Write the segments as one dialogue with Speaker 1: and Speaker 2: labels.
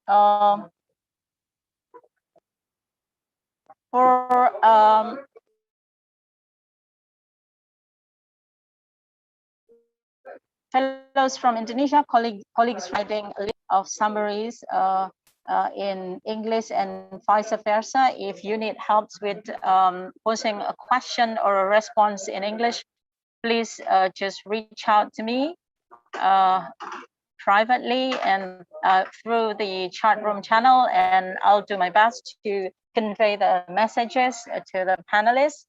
Speaker 1: for fellows from Indonesia, colleagues writing a list of summaries in English and vice versa. If you need help with posing a question or a response in English, please just reach out to me privately and through the chat room channel, and I'll do my best to convey the messages to the panelists.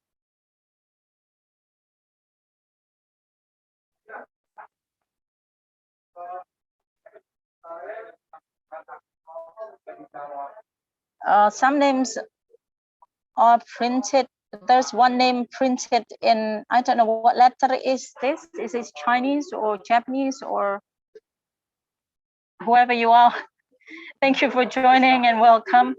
Speaker 1: Some names are printed. There's one name printed in, I don't know what letter is this. Is it Chinese or Japanese or whoever you are? Thank you for joining and welcome.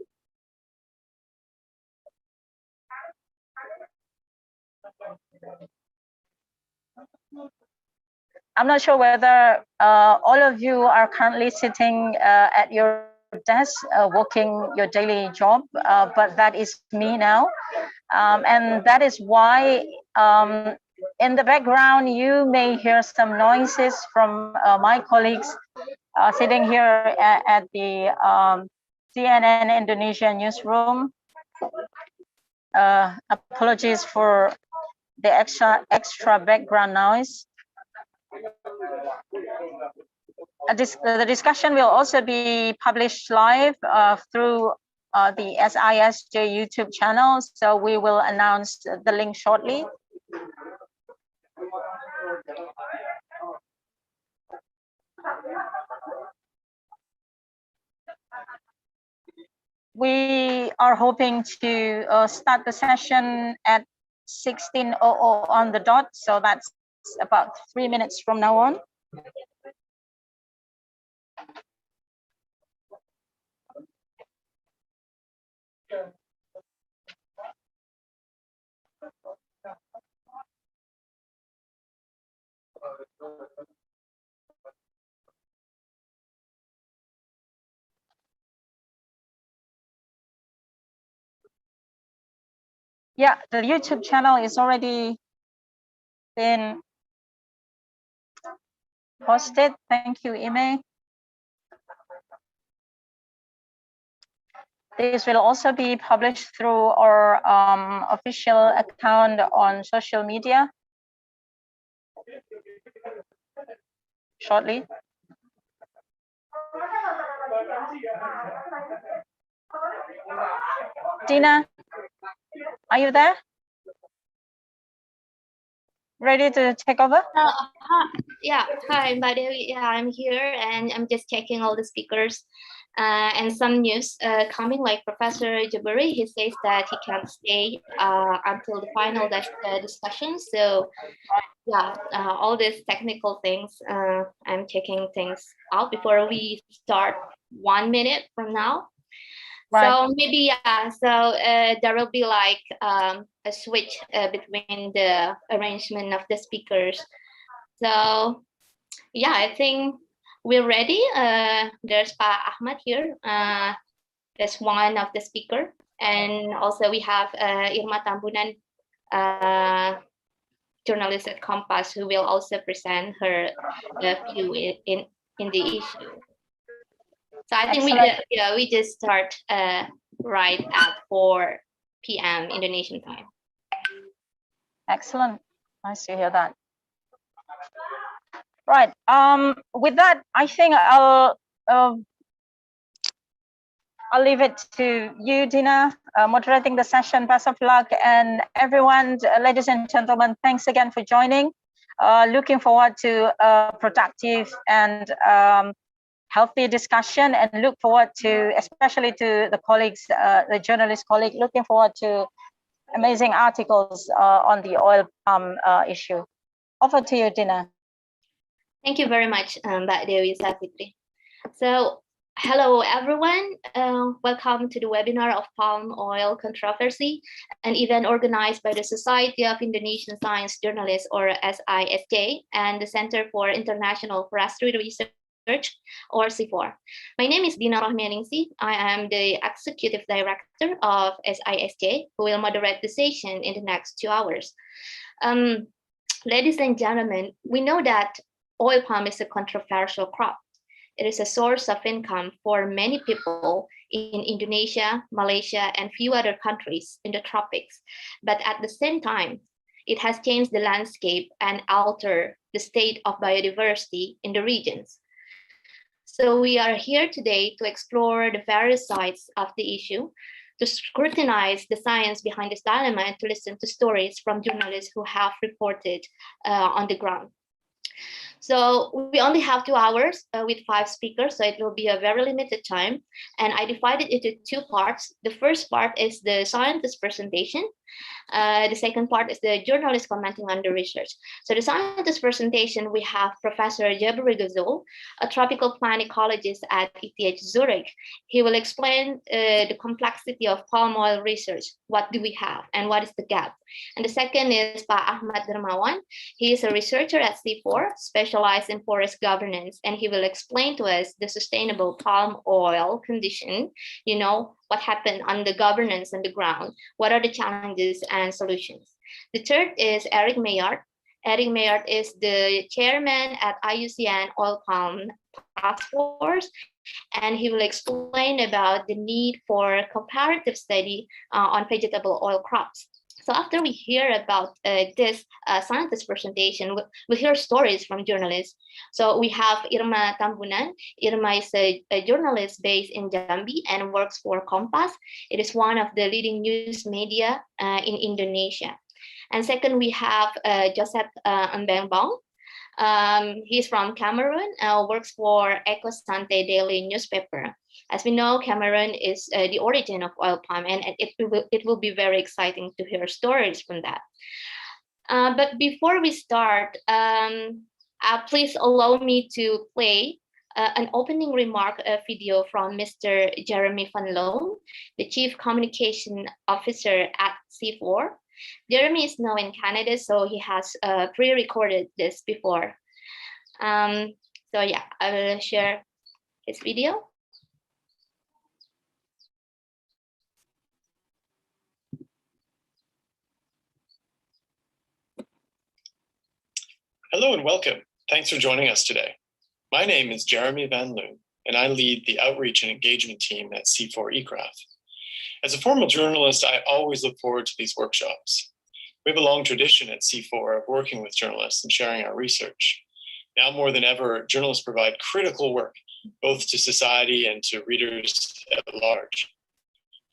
Speaker 1: I'm not sure whether all of you are currently sitting at your desk working your daily job, but that is me now. And that is why in the background, you may hear some noises from my colleagues sitting here at the CNN Indonesia newsroom. Apologies for the extra background noise. The discussion will also be published live through the SISJ YouTube channel, so we will announce the link shortly. We are hoping to start the session at 16:00 on the dot, so that's about 3 minutes from now on. Yeah, the YouTube channel is already been posted. Thank you, Ime. This will also be published through our official account on social media shortly. Dina, are you there? Ready to take over?
Speaker 2: Yeah, hi, Mbak Dewi. Yeah, I'm here and I'm just checking all the speakers and some news coming, like Professor Jabari. He says that he can't stay until the final discussion. So yeah, all these technical things, I'm checking things out before we start 1 minute from now. Right. So maybe, yeah, so there will be like a switch between the arrangement of the speakers. So yeah, I think we're ready. There's Pa Ahmad here. There's one of the speaker. And also we have Irma Tambunan, journalist at Compass, who will also present her view in the issue. So I think we just start right at 4 p.m. Indonesian time.
Speaker 1: Excellent. Nice to hear that. Right. With that, I think I'll leave it to you, Dina, moderating the session. Best of luck, and everyone, ladies and gentlemen, thanks again for joining. Looking forward to a productive and healthy discussion, and look forward to, especially to the colleagues, the journalist colleague, looking forward to amazing articles on the oil palm issue. Over to you, Dina.
Speaker 2: Thank you very much, Mbak Dewi Savitri. So, hello everyone. Welcome to the webinar of palm oil controversy, an event organized by the Society of Indonesian Science Journalists, or SISJ, and the Center for International Forestry Research or SIFOR. My name is Dina Rohmaningsih. I am the Executive Director of SISJ, who will moderate the session in the next 2 hours. Ladies and gentlemen, we know that oil palm is a controversial crop. It is a source of income for many people in Indonesia, Malaysia, and few other countries in the tropics. But at the same time, it has changed the landscape and altered the state of biodiversity in the regions. So we are here today to explore the various sides of the issue, to scrutinize the science behind this dilemma, and to listen to stories from journalists who have reported on the ground. So we only have 2 hours with 5 speakers, so it will be a very limited time. And I divided it into 2 parts. The first part is the scientist presentation. The second part is the journalist commenting on the research. So the scientist presentation, we have Professor Jabri Ghazal, a tropical plant ecologist at ETH Zurich. He will explain the complexity of palm oil research. What do we have and what is the gap? And the second is Pak Ahmad Dermawan. He is a researcher at SIFOR, specialized in forest governance, and he will explain to us the sustainable palm oil condition, you know, what happened on the governance on the ground, what are the challenges and solutions. The third is Eric Maillard. Eric Maillard is the chairman at IUCN Oil Palm Task Force, and he will explain about the need for comparative study on vegetable oil crops. So after we hear about this scientist presentation, we'll hear stories from journalists. So we have Irma Tambunan. Irma is a journalist based in Jambi and works for Kompas. It is one of the leading news media in Indonesia. And second, we have Joseph Mbengbong. He's from Cameroon, works for Eco Sante Daily newspaper. As we know, Cameroon is the origin of oil palm, and it will be very exciting to hear stories from that. But before we start, please allow me to play an opening remark video from Mr. Jeremy van Loon, the Chief Communication Officer at SIFOR. Jeremy is now in Canada, so he has pre-recorded this before. So yeah, I will share his video.
Speaker 3: Hello and welcome. Thanks for joining us today. My name is Jeremy van Loon, and I lead the outreach and engagement team at SIFOR-ICRAF. As a former journalist, I always look forward to these workshops. We have a long tradition at SIFOR of working with journalists and sharing our research. Now more than ever, journalists provide critical work, both to society and to readers at large.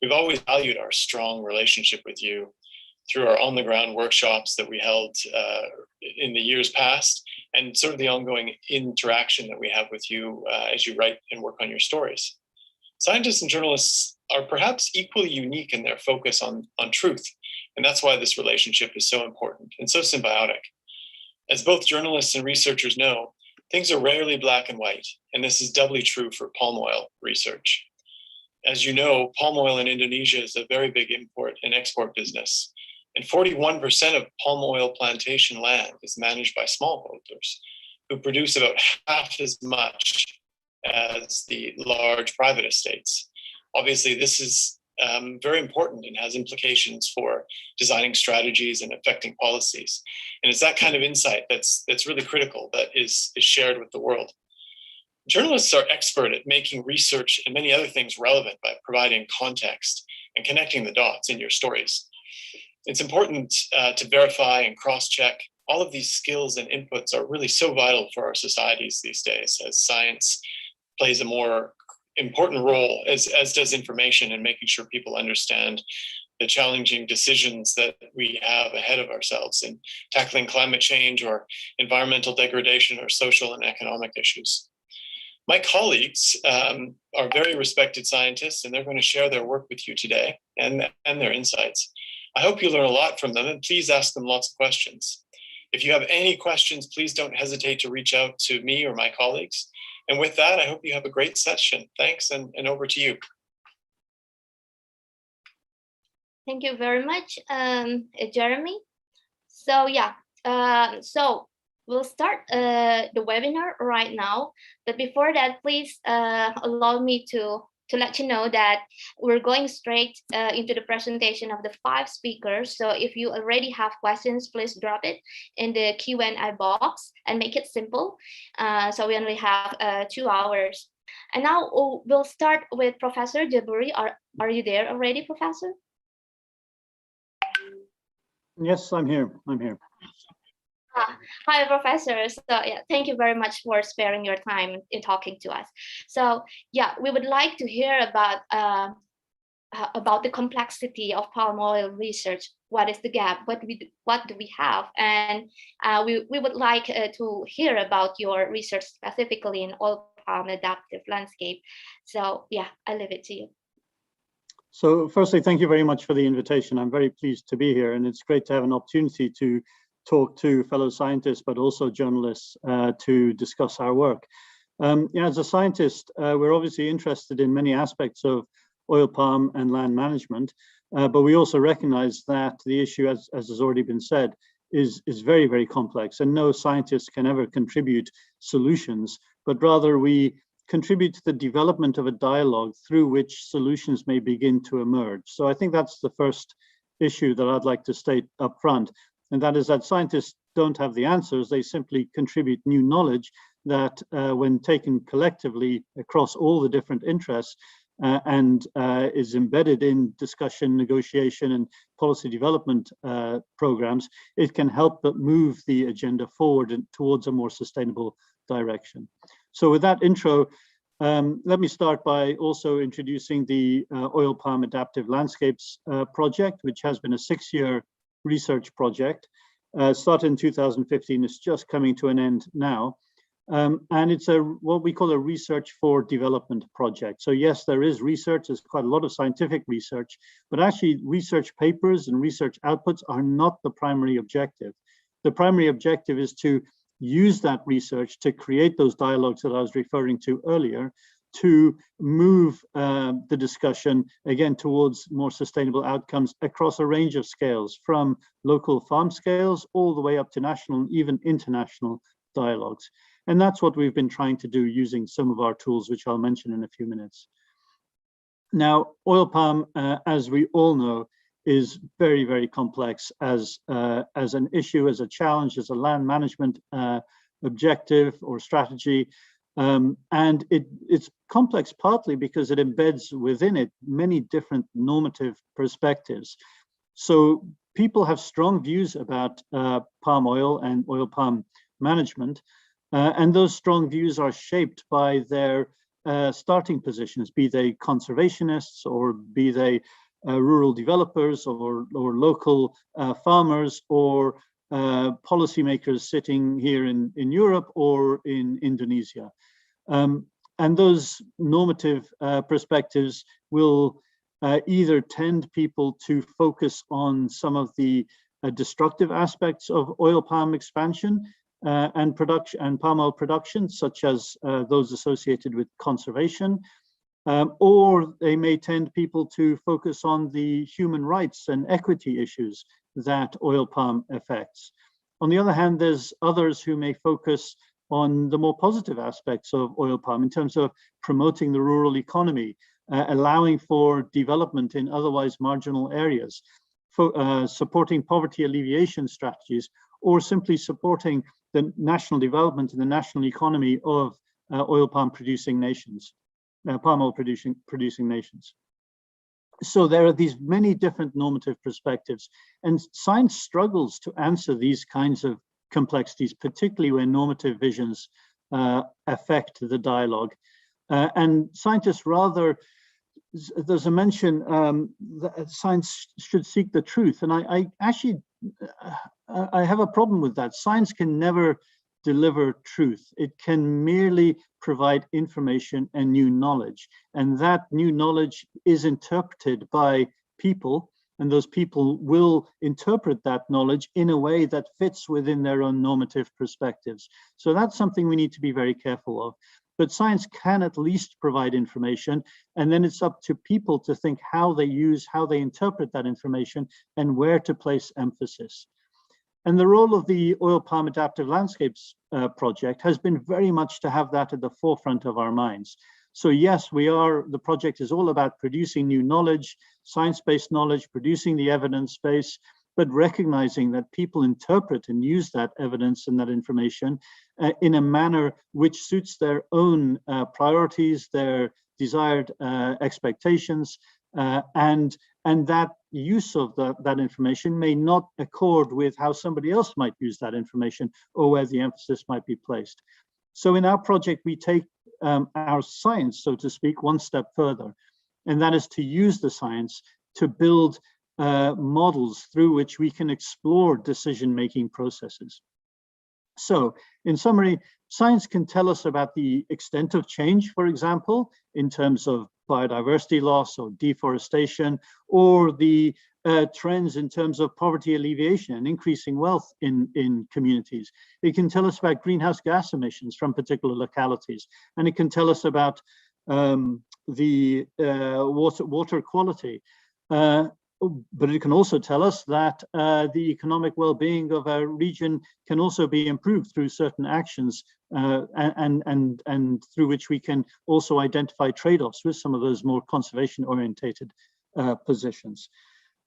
Speaker 3: We've always valued our strong relationship with you through our on-the-ground workshops that we held in the years past, and sort of the ongoing interaction that we have with you as you write and work on your stories. Scientists and journalists are perhaps equally unique in their focus on truth, and that's why this relationship is so important and so symbiotic. As both journalists and researchers know, things are rarely black and white, and this is doubly true for palm oil research. As you know, palm oil in Indonesia is a very big import and export business. And 41% of palm oil plantation land is managed by smallholders who produce about half as much as the large private estates. Obviously, this is very important and has implications for designing strategies and affecting policies. And it's that kind of insight that's really critical, that is shared with the world. Journalists are expert at making research and many other things relevant by providing context and connecting the dots in your stories. It's important to verify and cross-check. All of these skills and inputs are really so vital for our societies these days, as science plays a more important role, as does information, in making sure people understand the challenging decisions that we have ahead of ourselves in tackling climate change or environmental degradation or social and economic issues. My colleagues are very respected scientists, and they're going to share their work with you today and their insights. I hope you learn a lot from them, and please ask them lots of questions. If you have any questions, please don't hesitate to reach out to me or my colleagues. And with that, I hope you have a great session. Thanks, and over to you.
Speaker 2: Thank you very much, Jeremy. So yeah, so we'll start the webinar right now. But before that, please allow me to let you know that we're going straight into the presentation of the 5 speakers. So if you already have questions, please drop it in the Q&A box and make it simple. So we only have 2 hours. And now we'll start with Professor Jaburi. Are you there already, Professor?
Speaker 4: Yes, I'm here. I'm here.
Speaker 2: Hi, Professor. So yeah, thank you very much for sparing your time in talking to us. So yeah, we would like to hear about the complexity of palm oil research. What is the gap? What do we have? And we would like to hear about your research specifically in oil palm adaptive landscape. So yeah, I leave it to you.
Speaker 4: So firstly, thank you very much for the invitation. I'm very pleased to be here, and it's great to have an opportunity to talk to fellow scientists, but also journalists to discuss our work. Yeah, as a scientist, we're obviously interested in many aspects of oil palm and land management, but we also recognize that the issue, as has already been said, is very, very complex, and no scientist can ever contribute solutions, but rather we contribute to the development of a dialogue through which solutions may begin to emerge. So I think that's the first issue that I'd like to state up front, and that is that scientists don't have the answers. They simply contribute new knowledge that when taken collectively across all the different interests and is embedded in discussion, negotiation, and policy development programs, it can help but move the agenda forward and towards a more sustainable direction. So with that intro, let me start by also introducing the Oil Palm Adaptive Landscapes project, which has been a 6-year research project. Started in 2015, it's just coming to an end now. And it's what we call a research for development project. So yes, there is research, there's quite a lot of scientific research, but actually research papers and research outputs are not the primary objective. The primary objective is to use that research to create those dialogues that I was referring to earlier, to move the discussion again towards more sustainable outcomes across a range of scales, from local farm scales all the way up to national and even international dialogues. And that's what we've been trying to do using some of our tools, which I'll mention in a few minutes. Now, oil palm, as we all know, is very, very complex as an issue, as a challenge, as a land management objective or strategy. And it's complex partly because it embeds within it many different normative perspectives. So people have strong views about palm oil and oil palm management, and those strong views are shaped by their starting positions, be they conservationists or be they rural developers or local farmers or policymakers sitting here in Europe or in Indonesia. And those normative perspectives will either tend people to focus on some of the destructive aspects of oil palm expansion and production and palm oil production, such as those associated with conservation, or they may tend people to focus on the human rights and equity issues that oil palm affects. On the other hand, there's others who may focus on the more positive aspects of oil palm in terms of promoting the rural economy, allowing for development in otherwise marginal areas, supporting poverty alleviation strategies, or simply supporting the national development and the national economy of oil palm producing nations, palm oil producing nations. So there are these many different normative perspectives, and science struggles to answer these kinds of complexities, particularly when normative visions affect the dialogue. And scientists rather, there's a mention that science should seek the truth. And I actually have a problem with that. Science can never deliver truth. It can merely provide information and new knowledge. And that new knowledge is interpreted by people, and those people will interpret that knowledge in a way that fits within their own normative perspectives. So that's something we need to be very careful of. But science can at least provide information, and then it's up to people to think how they interpret that information and where to place emphasis. And the role of the Oil Palm Adaptive Landscapes project has been very much to have that at the forefront of our minds. So yes, the project is all about producing new knowledge, science-based knowledge, producing the evidence base, but recognizing that people interpret and use that evidence and that information in a manner which suits their own priorities, their desired expectations, and that use of that information may not accord with how somebody else might use that information or where the emphasis might be placed. So in our project, we take our science, so to speak, one step further, and that is to use the science to build models through which we can explore decision-making processes. So in summary, science can tell us about the extent of change, for example, in terms of biodiversity loss or deforestation, or the trends in terms of poverty alleviation and increasing wealth in communities. It can tell us about greenhouse gas emissions from particular localities, and it can tell us about the water quality. But it can also tell us that the economic well-being of a region can also be improved through certain actions and through which we can also identify trade-offs with some of those more conservation-orientated positions.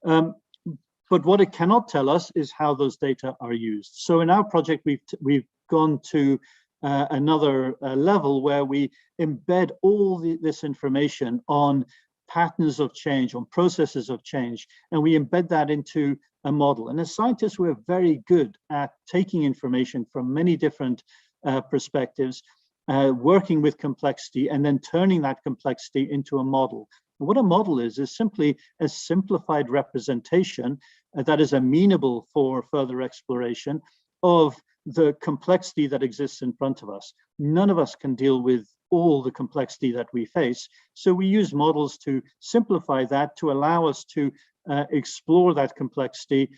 Speaker 4: But what it cannot tell us is how those data are used. So in our project, we've gone to another level where we embed all this information on patterns of change, on processes of change, and we embed that into a model. And as scientists, we're very good at taking information from many different perspectives, working with complexity, and then turning that complexity into a model. And what a model is simply a simplified representation that is amenable for further exploration of the complexity that exists in front of us. None of us can deal with all the complexity that we face. So we use models to simplify that, to allow us to explore that complexity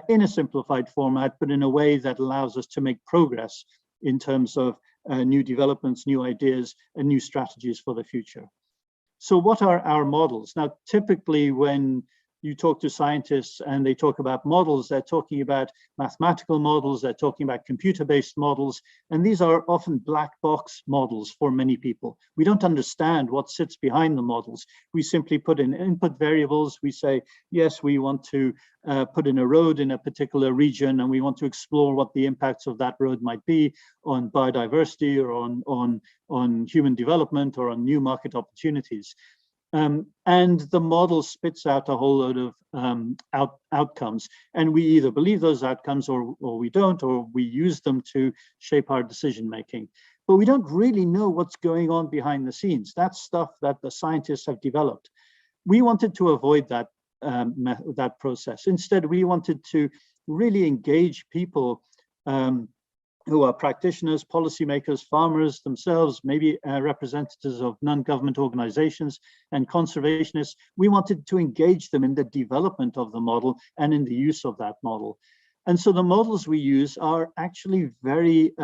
Speaker 4: in a simplified format, but in a way that allows us to make progress in terms of new developments, new ideas, and new strategies for the future. So what are our models? Now, typically when you talk to scientists and they talk about models, they're talking about mathematical models, they're talking about computer-based models, and these are often black box models for many people. We don't understand what sits behind the models. We simply put in input variables. We say, yes, we want to put in a road in a particular region, and we want to explore what the impacts of that road might be on biodiversity or on human development or on new market opportunities. And the model spits out a whole load of outcomes, and we either believe those outcomes or we don't, or we use them to shape our decision making. But we don't really know what's going on behind the scenes. That's stuff that the scientists have developed. We wanted to avoid that that process. Instead, we wanted to really engage people who are practitioners, policymakers, farmers themselves, maybe representatives of non-government organizations and conservationists. We wanted to engage them in the development of the model and in the use of that model. And so the models we use are actually very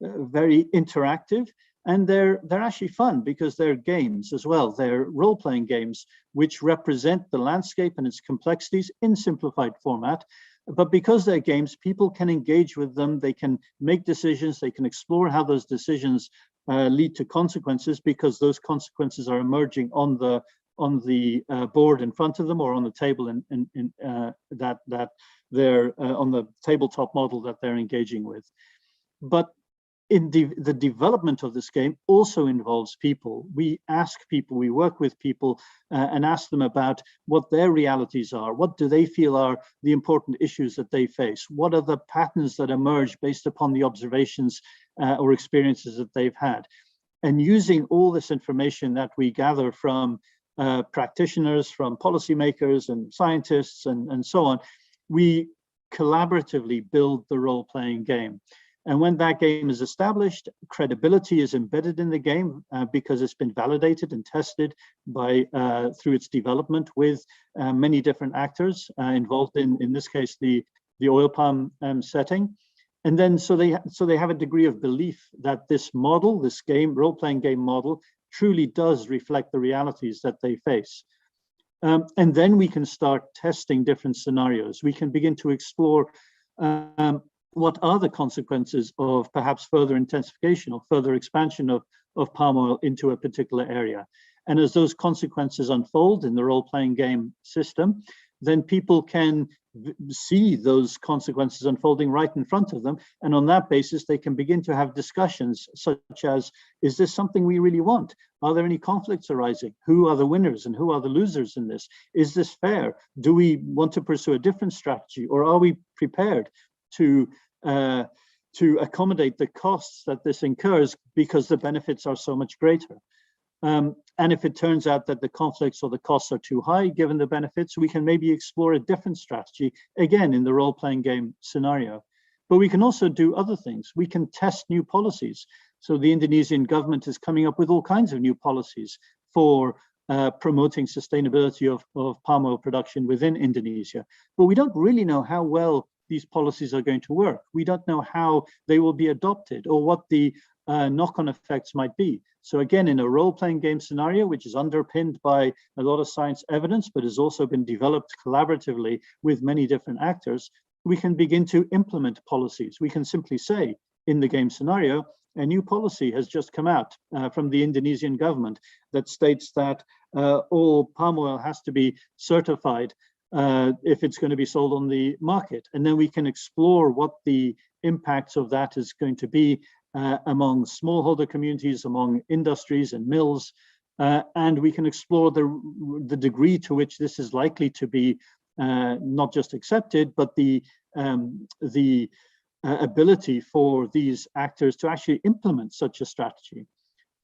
Speaker 4: interactive, and they're actually fun because they're games as well. They're role-playing games which represent the landscape and its complexities in simplified format. But because they're games, people can engage with them, they can make decisions, they can explore how those decisions lead to consequences, because those consequences are emerging on the board in front of them or on the table that they're on the tabletop model that they're engaging with. But in the development of this game also involves people. We ask people, we work with people and ask them about what their realities are. What do they feel are the important issues that they face? What are the patterns that emerge based upon the observations or experiences that they've had? And using all this information that we gather from practitioners, from policymakers and scientists and so on, we collaboratively build the role-playing game. And when that game is established, credibility is embedded in the game because it's been validated and tested by through its development with many different actors involved in this case, the oil palm setting. And then so they have a degree of belief that this model, this game, role-playing game model, truly does reflect the realities that they face. And then we can start testing different scenarios. We can begin to explore what are the consequences of perhaps further intensification or further expansion of palm oil into a particular area. And as those consequences unfold in the role-playing game system, then people can see those consequences unfolding right in front of them. And on that basis, they can begin to have discussions such as, is this something we really want? Are there any conflicts arising? Who are the winners and who are the losers in this? Is this fair? Do we want to pursue a different strategy, or are we prepared to accommodate the costs that this incurs because the benefits are so much greater? And if it turns out that the conflicts or the costs are too high given the benefits, we can maybe explore a different strategy, again, in the role-playing game scenario. But we can also do other things. We can test new policies. So the Indonesian government is coming up with all kinds of new policies for promoting sustainability of palm oil production within Indonesia. But we don't really know how well these policies are going to work. We don't know how they will be adopted or what the knock-on effects might be. So again, in a role-playing game scenario, which is underpinned by a lot of science evidence, but has also been developed collaboratively with many different actors, we can begin to implement policies. We can simply say, in the game scenario, a new policy has just come out from the Indonesian government that states that all palm oil has to be certified if it's going to be sold on the market. And then we can explore what the impacts of that is going to be among smallholder communities, among industries and mills, and we can explore the degree to which this is likely to be not just accepted, but the ability for these actors to actually implement such a strategy.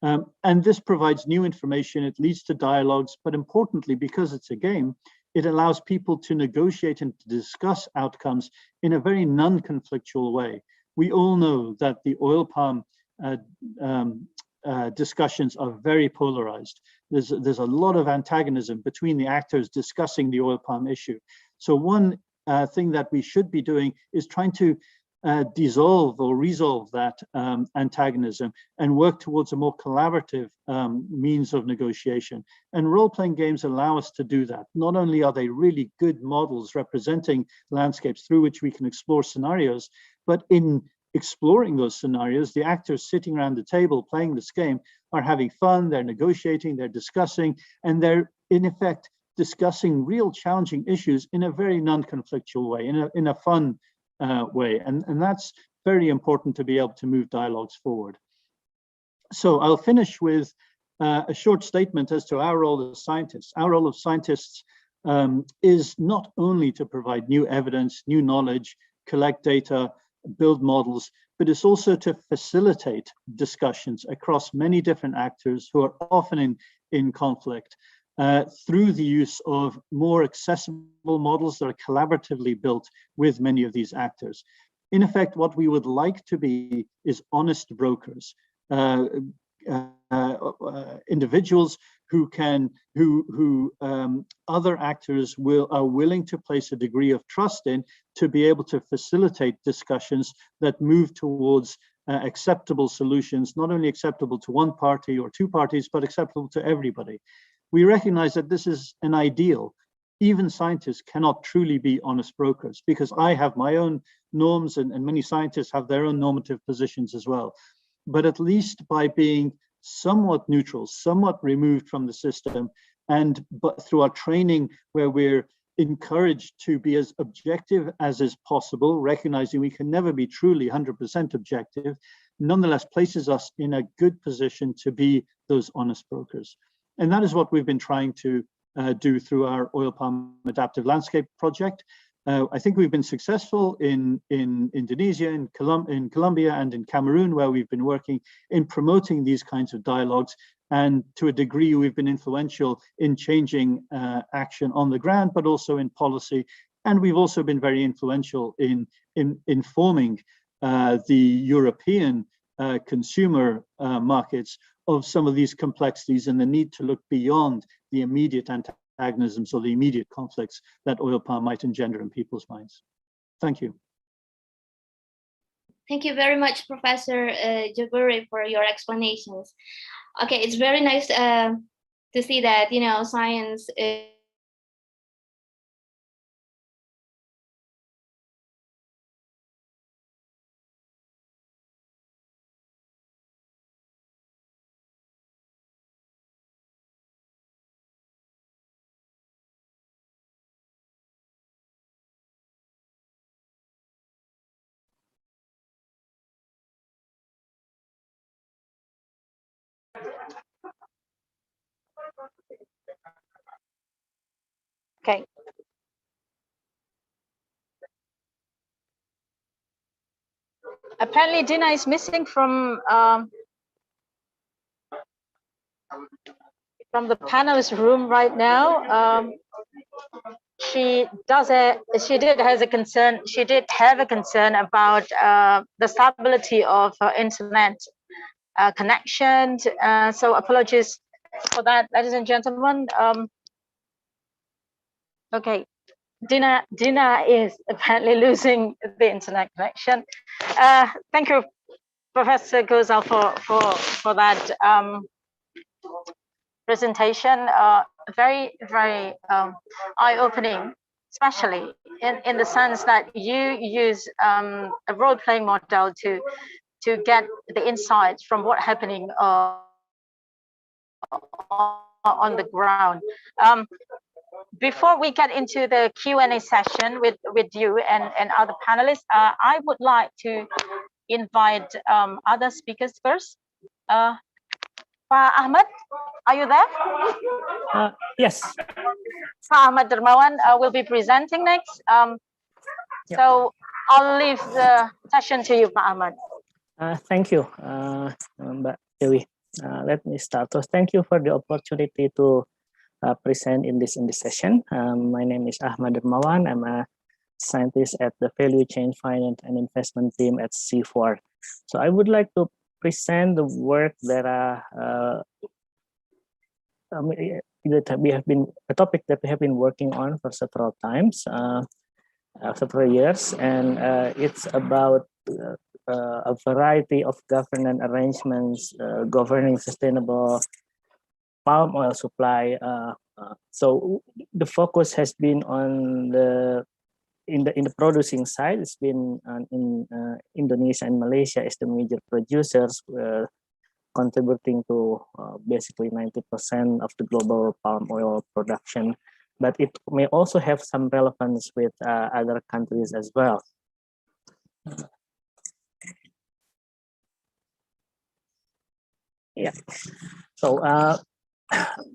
Speaker 4: And this provides new information, it leads to dialogues, but importantly, because it's a game, it allows people to negotiate and to discuss outcomes in a very non-conflictual way. We all know that the oil palm discussions are very polarized. There's a lot of antagonism between the actors discussing the oil palm issue. So one thing that we should be doing is trying to dissolve or resolve that antagonism and work towards a more collaborative means of negotiation. And role-playing games allow us to do that. Not only are they really good models representing landscapes through which we can explore scenarios, but in exploring those scenarios, the actors sitting around the table playing this game are having fun, they're negotiating, they're discussing, and they're in effect discussing real challenging issues in a very non-conflictual way, in a fun way. And that's very important to be able to move dialogues forward. So I'll finish with a short statement as to our role as scientists. Our role of scientists is not only to provide new evidence, new knowledge, collect data, build models, but it's also to facilitate discussions across many different actors who are often in conflict through the use of more accessible models that are collaboratively built with many of these actors. In effect, what we would like to be is honest brokers, individuals who other actors are willing to place a degree of trust in to be able to facilitate discussions that move towards acceptable solutions, not only acceptable to one party or two parties, but acceptable to everybody. We recognize that this is an ideal. Even scientists cannot truly be honest brokers, because I have my own norms and many scientists have their own normative positions as well. But at least by being somewhat neutral, somewhat removed from the system, but through our training where we're encouraged to be as objective as is possible, recognizing we can never be truly 100% objective, nonetheless places us in a good position to be those honest brokers. And that is what we've been trying to do through our oil palm adaptive landscape project. I think we've been successful in Indonesia, in Colombia, and in Cameroon, where we've been working in promoting these kinds of dialogues. And to a degree, we've been influential in changing action on the ground, but also in policy. And we've also been very influential in informing the European consumer markets of some of these complexities and the need to look beyond the immediate antagonisms or the immediate conflicts that oil palm might engender in people's minds. Thank you.
Speaker 2: Thank you very much, Professor Jaburi, for your explanations. Okay, it's very nice to see that, science is
Speaker 1: Okay. Apparently Dina is missing from the panelist room right now. She did have a concern about the stability of internet connection. So apologies for that, ladies and gentlemen. Okay, Dina is apparently losing the internet connection. Thank you, Professor Gozal, for that presentation. Very eye-opening, especially in the sense that you use a role-playing model to get the insights from what's happening on the ground. Before we get into the Q&A session with you and other panelists, I would like to invite other speakers first. Pak Ahmad, are you there?
Speaker 5: Yes.
Speaker 1: Pak Ahmad Dermawan will be presenting next. So I'll leave the session to you, Pak Ahmad.
Speaker 5: Thank you, Mbak Dewi. Let me start. So thank you for the opportunity to present in this session. My name is Ahmad Dermawan. I'm a scientist at the Value Chain Finance and Investment team at CIFOR. So I would like to present the work that we have been a topic that we have been working on for several times, several years, and it's about a variety of governance arrangements governing sustainable palm oil supply. So the focus has been on in the producing side. It's been in Indonesia and Malaysia as the major producers, contributing to basically 90% of the global palm oil production. But it may also have some relevance with other countries as well. Yeah. So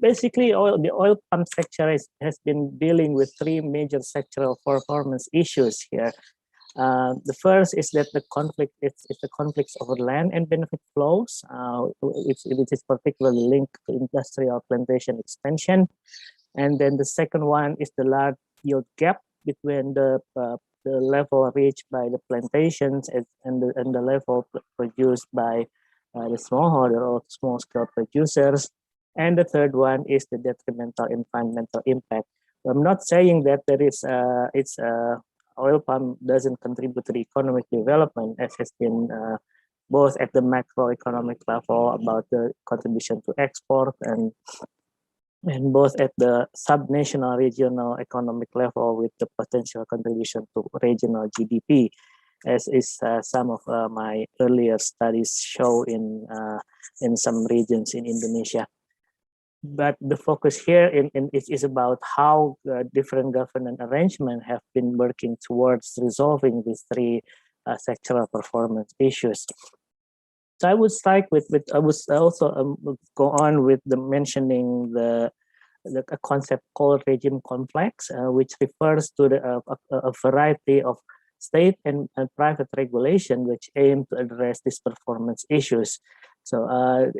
Speaker 5: basically, the oil palm sector has been dealing with three major sectoral performance issues here. The first is that the conflict it's the conflicts over land and benefit flows, which is particularly linked to industrial plantation expansion. And then the second one is the large yield gap between the level reached by the plantations and the level produced by the smallholder or small-scale producers. And the third one is the detrimental environmental impact. I'm not saying that there is oil palm doesn't contribute to the economic development, as has been both at the macroeconomic level about the contribution to export and both at the subnational regional economic level with the potential contribution to regional GDP, as is some of my earlier studies show in some regions in Indonesia. But the focus here is about how different governance arrangements have been working towards resolving these three sectoral performance issues. So I would start I would also go on with the mentioning the concept called regime complex, which refers to a variety of state and private regulation which aim to address these performance issues. So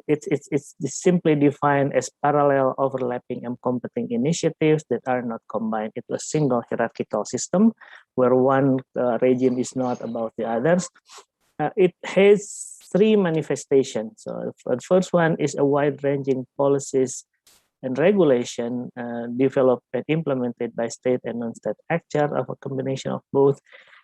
Speaker 5: it's simply defined as parallel, overlapping, and competing initiatives that are not combined into a single hierarchical system where one regime is not above the others. It has three manifestations. So the first one is a wide-ranging policies and regulation developed and implemented by state and non-state actors of a combination of both.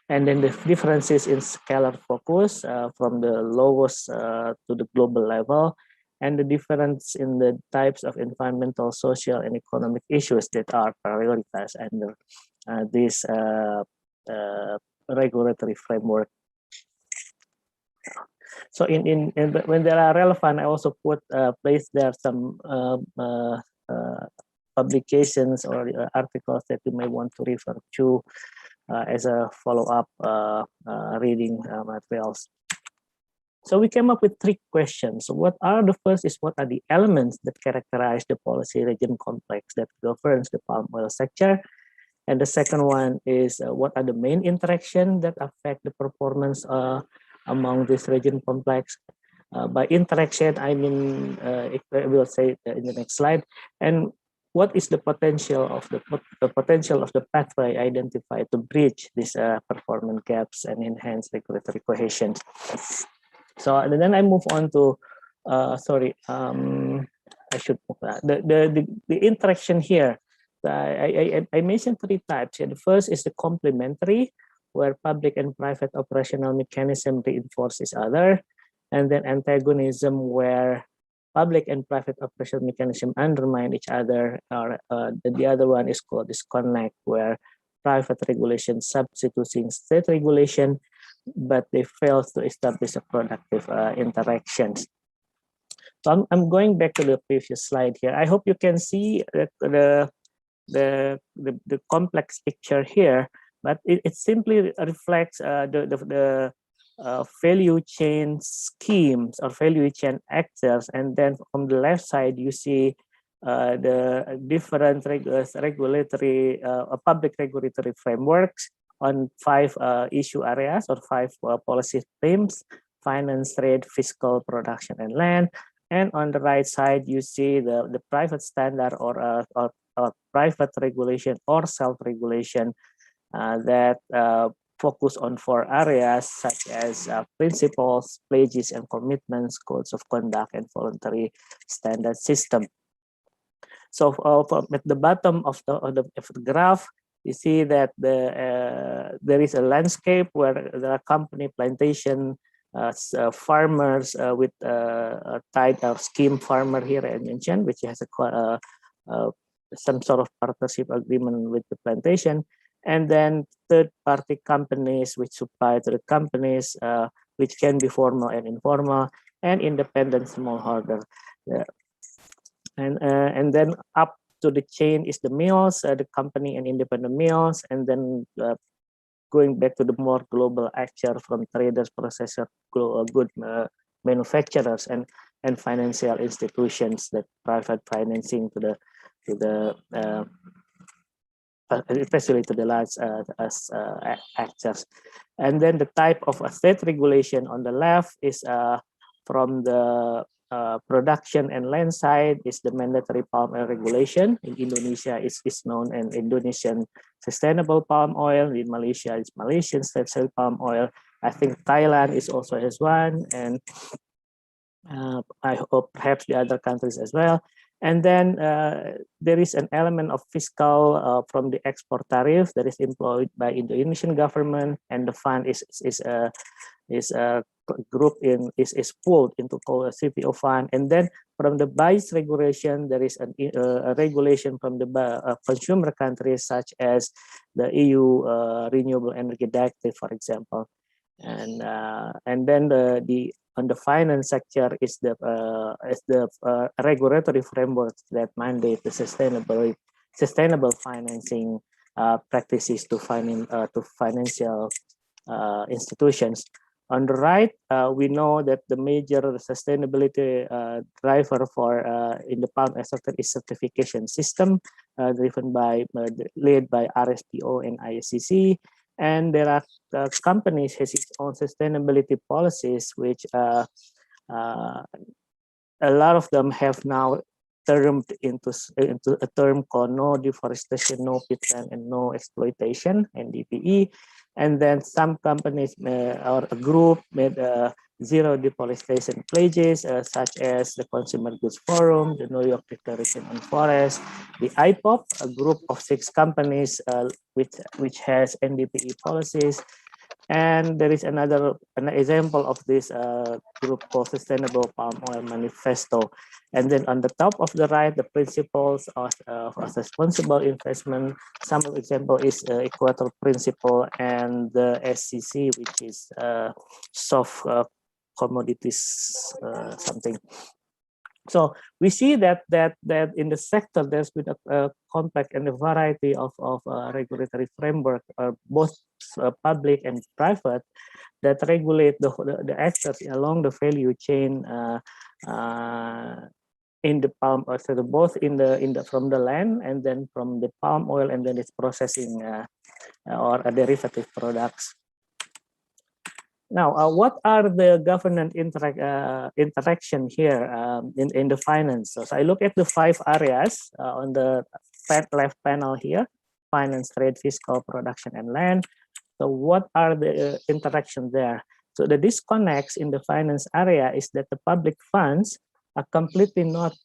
Speaker 5: And then the differences in scalar focus from the lowest to the global level, and the difference in the types of environmental, social, and economic issues that are prioritized under this regulatory framework. So when they are relevant, I also place there some publications or articles that you may want to refer to as a follow-up reading materials. So we came up with 3 questions. So what are the first is what are the elements that characterize the policy regime complex that governs the palm oil sector? And the second one is what are the main interactions that affect the performance among this region complex? By interaction, I mean, I will say in the next slide. And what is the potential of the pathway identified to bridge these performance gaps and enhance regulatory cohesion? So and then I move on to, I should the interaction here. I mentioned 3 types. The first is the complementary, where public and private operational mechanism reinforce each other, and then antagonism, where public and private operational mechanism undermine each other. Or the other one is called disconnect, where private regulation substituting state regulation, but they fail to establish a productive interactions. So I'm going back to the previous slide here. I hope you can see that the complex picture here, but it simply reflects the value chain schemes or value chain actors, and then from the left side you see the different regulatory public regulatory frameworks on 5 issue areas or 5 policy themes: finance, trade, fiscal, production, and land. And on the right side, you see the private standard or private regulation or self-regulation that focus on 4 areas such as principles, pledges, and commitments, codes of conduct, and voluntary standard system. So at the bottom of the graph, you see that there is a landscape where there are company, plantation, farmers with a type of scheme farmer here I mentioned, which has some sort of partnership agreement with the plantation, and then third-party companies which supply to the companies, which can be formal and informal, and independent smallholder. And then up to the chain is the mills, the company and independent mills, and then going back to the more global actor from traders, processors, good manufacturers, and financial institutions that provide financing to the especially to the large actors. And then the type of state regulation on the left is from the production and land side is the mandatory palm oil regulation. In Indonesia, it's known as Indonesian sustainable palm oil. In Malaysia, it's Malaysian state palm oil. I think Thailand is also has one, and I hope perhaps the other countries as well. And then there is an element of fiscal from the export tariff that is employed by the Indonesian government, and the fund is grouped in is pulled into called a CPO fund. And then from the BIOS regulation, there is a regulation from the consumer countries such as the EU Renewable Energy Directive, for example. And then the on the finance sector is the regulatory framework that mandate the sustainable financing practices to financial institutions. On the right, we know that the major sustainability driver for in the palm oil sector is certification system, driven by led by RSPO and ISCC. And there are companies has its own sustainability policies, which a lot of them have now termed into a term called no deforestation, no peatland, and no exploitation, NDPE. And then some companies or a group made zero deforestation pledges, such as the Consumer Goods Forum, the New York Declaration on Forest, the IPOP, a group of 6 companies which has NDPE policies. And there is an example of this group called Sustainable Palm Oil Manifesto. And then on the top of the right, the principles of responsible investment. Some example is Equator Principle and the SCC, which is soft commodities something. So we see that in the sector there's been a complex and a variety of regulatory framework, both public and private, that regulate the actors along the value chain in the palm, so both in the from the land and then from the palm oil and then its processing or derivative products. Now, what are the governance interaction here in the finance? So I look at the 5 areas on the left panel here: finance, trade, fiscal, production, and land. So what are the interactions there? So the disconnects in the finance area is that the public funds are completely not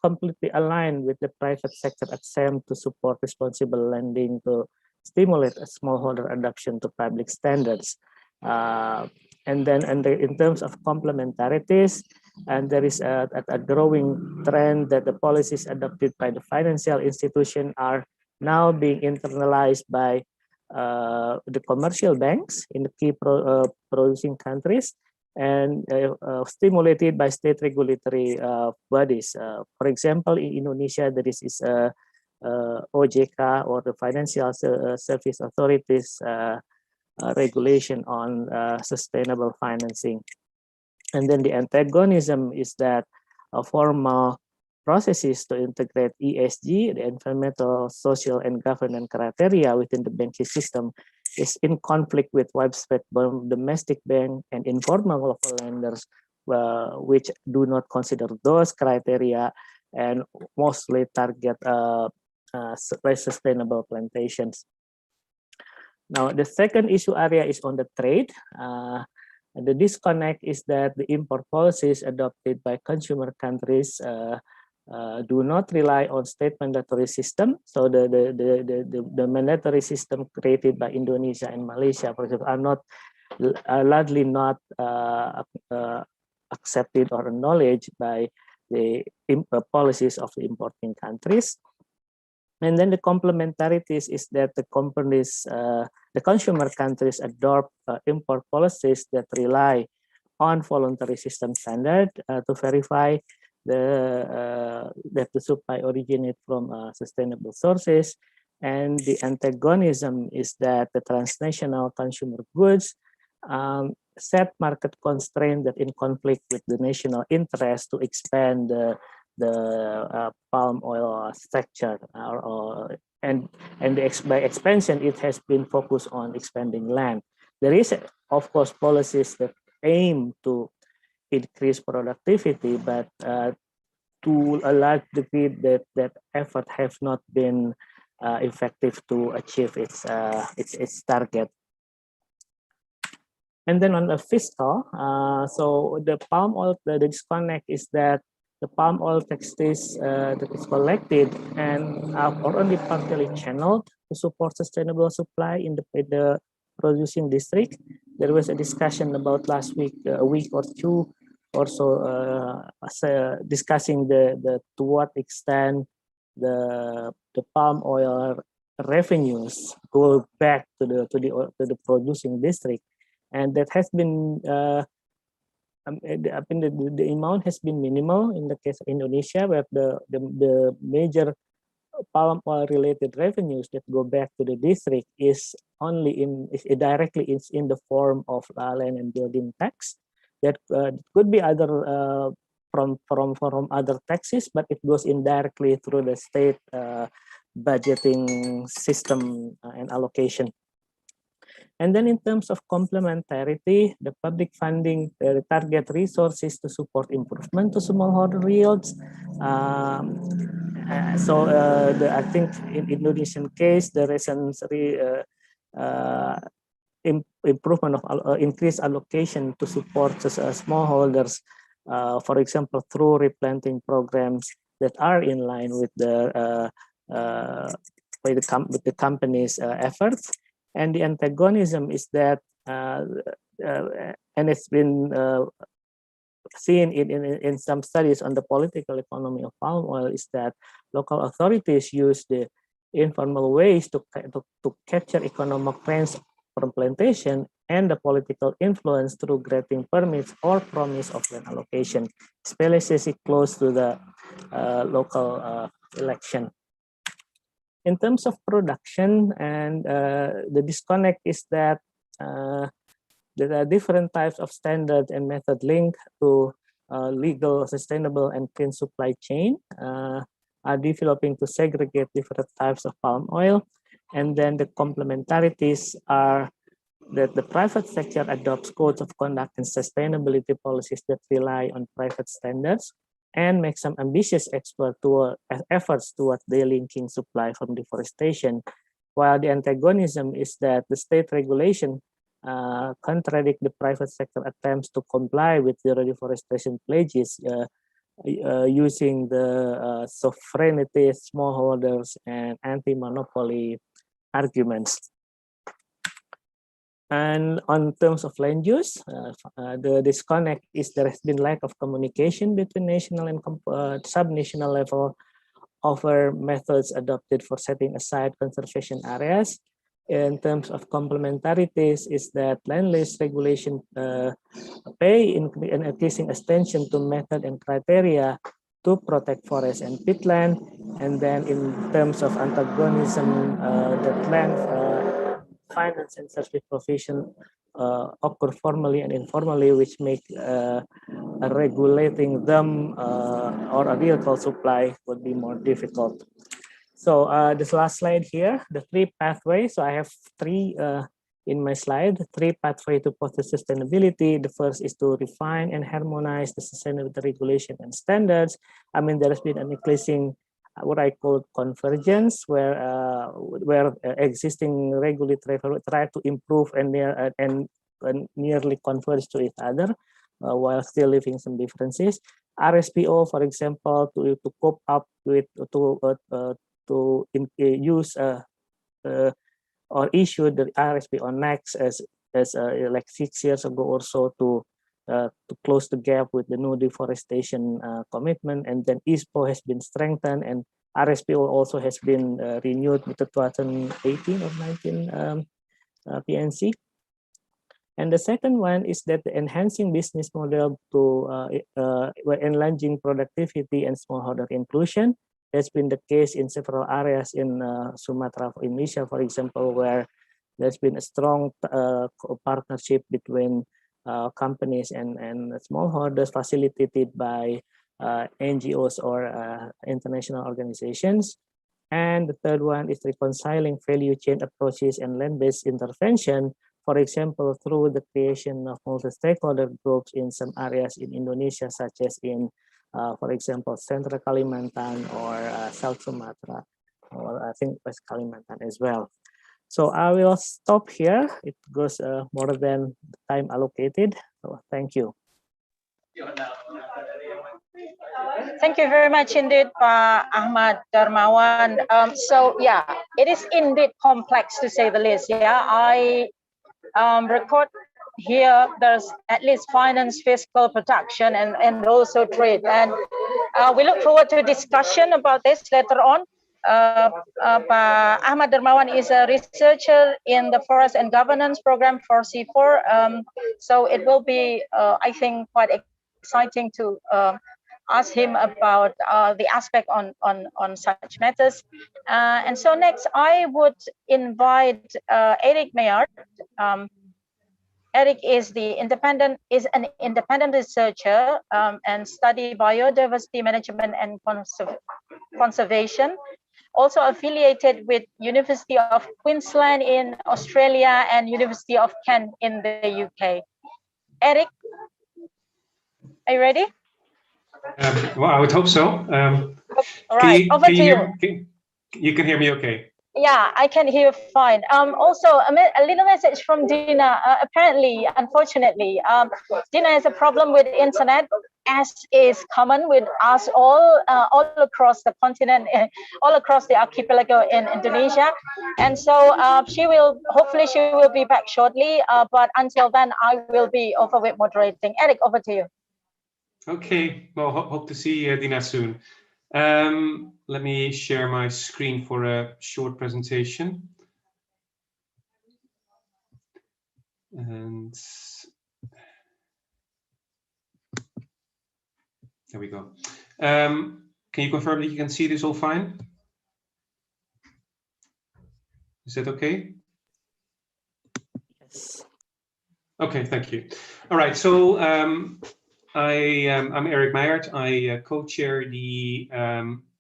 Speaker 5: completely aligned with the private sector attempt to support responsible lending to stimulate a smallholder adoption to public standards. And then in terms of complementarities, and there is a growing trend that the policies adopted by the financial institution are now being internalized by the commercial banks in the key producing countries, and stimulated by state regulatory bodies. For example, in Indonesia, there is OJK, or the Financial Service Authorities regulation on sustainable financing. And then the antagonism is that formal processes to integrate ESG, the environmental, social, and governance criteria within the banking system, is in conflict with widespread domestic bank and informal local lenders, which do not consider those criteria and mostly target sustainable plantations. Now, the second issue area is on the trade. The disconnect is that the import policies adopted by consumer countries do not rely on state mandatory system. So the mandatory system created by Indonesia and Malaysia, for example, are largely not accepted or acknowledged by the policies of the importing countries. And then the complementarities is that the companies, the consumer countries adopt import policies that rely on voluntary system standard to verify that the supply originate from sustainable sources. And the antagonism is that the transnational consumer goods set market constraints that in conflict with the national interest to expand the palm oil sector, and by expansion, it has been focused on expanding land. There is, of course, policies that aim to increase productivity, but to a large degree, that effort have not been effective to achieve its target. And then on the fiscal, so the palm oil, the disconnect is that the palm oil taxes that is collected and are only partially channeled to support sustainable supply in the producing district. There was a discussion about last week, a week or two or so, discussing to what extent the palm oil revenues go back to the producing district, and that has been. The amount has been minimal in the case of Indonesia, where the major palm oil related revenues that go back to the district is only directly in the form of land and building tax. That could be other from other taxes, but it goes indirectly through the state budgeting system and allocation. And then in terms of complementarity, the public funding target resources to support improvement to smallholder yields. I think in Indonesian case, there is an improvement of increased allocation to support smallholders, for example, through replanting programs that are in line with the company's efforts. And the antagonism is that, and it's been seen in some studies on the political economy of palm oil, is that local authorities use the informal ways to capture economic trends from plantation and the political influence through granting permits or promise of land allocation, especially close to the local election. In terms of production, and the disconnect is that there are different types of standards and method linked to legal, sustainable, and clean supply chain are developing to segregate different types of palm oil. And then the complementarities are that the private sector adopts codes of conduct and sustainability policies that rely on private standards and make some ambitious efforts towards delinking supply from deforestation, while the antagonism is that the state regulation contradict the private sector attempts to comply with zero deforestation pledges using the sovereignty, smallholders, and anti-monopoly arguments. And on terms of land use, the disconnect is there has been lack of communication between national and subnational level over methods adopted for setting aside conservation areas. In terms of complementarities is that land lease regulation pay increasing attention to method and criteria to protect forest and peatland. And then in terms of antagonism, that land finance and service provision occur formally and informally, which make regulating them or a real coal supply would be more difficult. So this last slide here, the three pathways. So I have three in my slide, three pathways to positive sustainability. The first is to refine and harmonize the sustainability regulation and standards. I mean, there has been an increasing what I call convergence, where existing regulatory try to improve and nearly converge to each other, while still leaving some differences. RSPO, for example, to cope up with use or issue the RSPO next as like 6 years ago or so to close the gap with the no deforestation commitment. And then ISPO has been strengthened, and RSPO also has been renewed with the 2018 or 19 PNC. And the second one is that the enhancing business model to enlarging productivity and smallholder inclusion. That's been the case in several areas in Sumatra, Indonesia, for example, where there's been a strong partnership between companies and smallholders facilitated by NGOs or international organizations. And the third one is reconciling value chain approaches and land-based intervention, for example, through the creation of multi-stakeholder groups in some areas in Indonesia, such as in for example, Central Kalimantan or South Sumatra, or I think West Kalimantan as well. So I will stop here. It goes more than the time allocated. So thank you.
Speaker 1: Thank you very much indeed, Pak Ahmad Darmawan. So yeah, it is indeed complex to say the least. Yeah, I record here there's at least finance, fiscal, production, and also trade. And we look forward to a discussion about this later on. Ahmad Darmawan is a researcher in the Forest and Governance Program for CIFOR. So it will be, I think, quite exciting to ask him about the aspect on such matters. And so next, I would invite Eric Maillard. Eric is an independent researcher and study biodiversity management and conservation. Also affiliated with University of Queensland in Australia and University of Kent in the UK. Eric, are you ready?
Speaker 6: Well, I would hope so.
Speaker 1: All right, over to you.
Speaker 6: You can hear me okay?
Speaker 1: Yeah, I can hear fine. Also, a little message from Dina. Apparently, unfortunately, Dina has a problem with the internet, as is common with us all across the continent, all across the archipelago in Indonesia. And so hopefully she will be back shortly. But until then, I will be over with moderating. Eric, over to you.
Speaker 6: Okay, well, hope to see Dina soon. Let me share my screen for a short presentation. And there we go. Can you confirm that you can see this all fine? Is that okay?
Speaker 5: Yes.
Speaker 6: Okay, thank you. All right, so I'm Eric Meijert. I co-chair the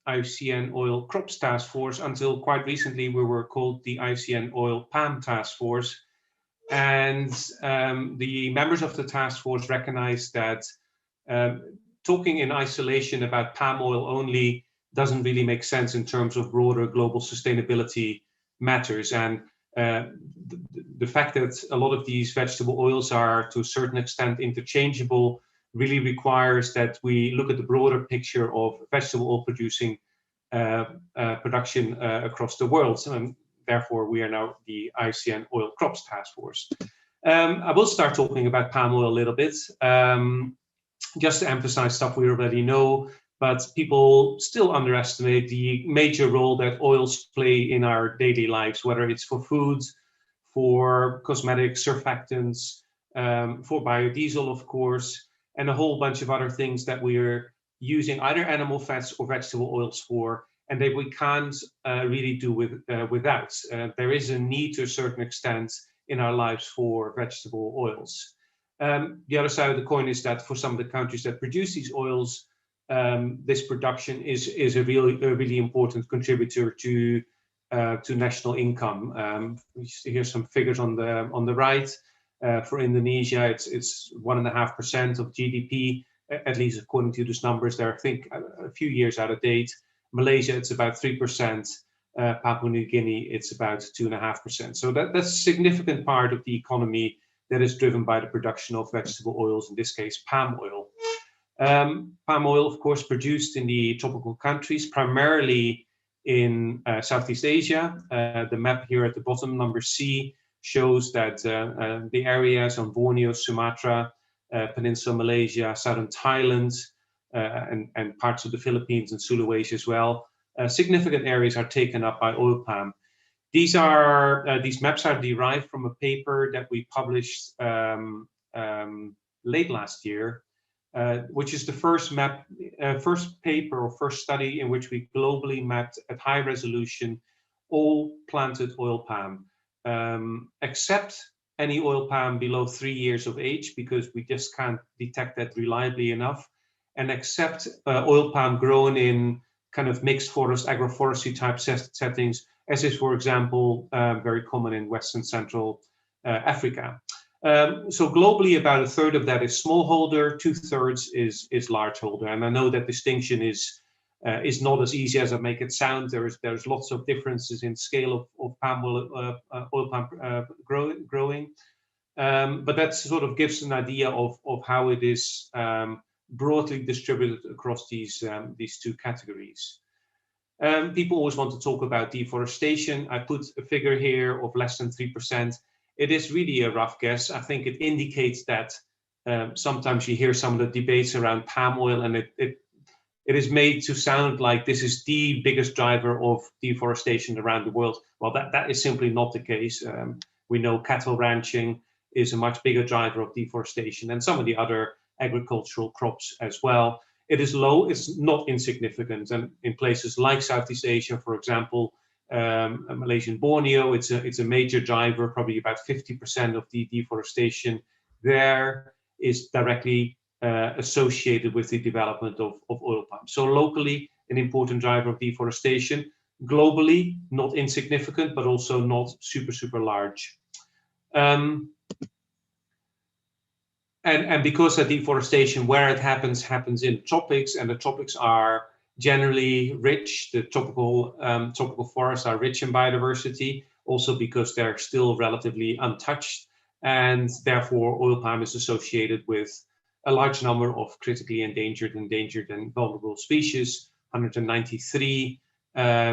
Speaker 6: IUCN Oil Crops Task Force. Until quite recently, we were called the IUCN Oil Palm Task Force. And the members of the task force recognize that talking in isolation about palm oil only doesn't really make sense in terms of broader global sustainability matters. And the fact that a lot of these vegetable oils are to a certain extent interchangeable really requires that we look at the broader picture of vegetable oil producing production across the world. And therefore, we are now the IUCN Oil Crops Task Force. I will start talking about palm oil a little bit, just to emphasize stuff we already know, but people still underestimate the major role that oils play in our daily lives, whether it's for food, for cosmetics, surfactants, for biodiesel, of course, and a whole bunch of other things that we are using either animal fats or vegetable oils for, and that we can't really do without. There is a need to a certain extent in our lives for vegetable oils. The other side of the coin is that for some of the countries that produce these oils, this production is a really important contributor to national income. Here's some figures on the right. For Indonesia, it's 1.5% of GDP, at least according to those numbers. They're, I think, a few years out of date. Malaysia, it's about 3%. Papua New Guinea, it's about 2.5%. So that's a significant part of the economy that is driven by the production of vegetable oils, in this case, palm oil. Palm oil, of course, produced in the tropical countries, primarily in Southeast Asia. The map here at the bottom, number C, shows that the areas on Borneo, Sumatra, Peninsula Malaysia, southern Thailand, and parts of the Philippines and Sulawesi as well. Significant areas are taken up by oil palm. These maps are derived from a paper that we published late last year, which is the first paper or first study in which we globally mapped at high resolution all planted oil palm, except any oil palm below 3 years of age, because we just can't detect that reliably enough, and except oil palm grown in kind of mixed forest, agroforestry type settings, as is, for example, very common in Western Central Africa. So globally, about 1/3 of that is smallholder, 2/3 is largeholder. And I know that distinction is not as easy as I make it sound. There's lots of differences in scale of palm oil palm growing. But that sort of gives an idea of how it is broadly distributed across these two categories. People always want to talk about deforestation. I put a figure here of less than 3%. It is really a rough guess. I think it indicates that sometimes you hear some of the debates around palm oil, and it is made to sound like this is the biggest driver of deforestation around the world. Well, that is simply not the case. We know cattle ranching is a much bigger driver of deforestation than some of the other agricultural crops as well. It is low, it's not insignificant. And in places like Southeast Asia, for example, Malaysian Borneo, it's a major driver. Probably about 50% of the deforestation there is directly associated with the development of oil palm. So locally, an important driver of deforestation. Globally, not insignificant, but also not super large. And because the deforestation, where it happens in the tropics, and the tropics are generally rich. The tropical forests are rich in biodiversity, also because they're still relatively untouched, and therefore oil palm is associated with a large number of critically endangered, and vulnerable species, 193,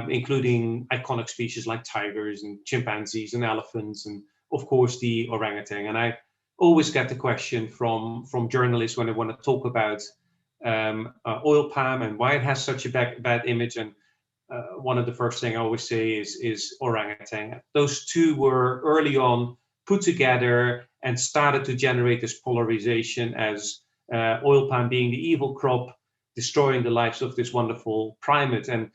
Speaker 6: including iconic species like tigers and chimpanzees and elephants, and of course the orangutan. And I always get the question from journalists when they want to talk about oil palm and why it has such a bad image. And one of the first things I always say is orangutan. Those two were early on put together and started to generate this polarization as oil palm being the evil crop, destroying the lives of this wonderful primate. And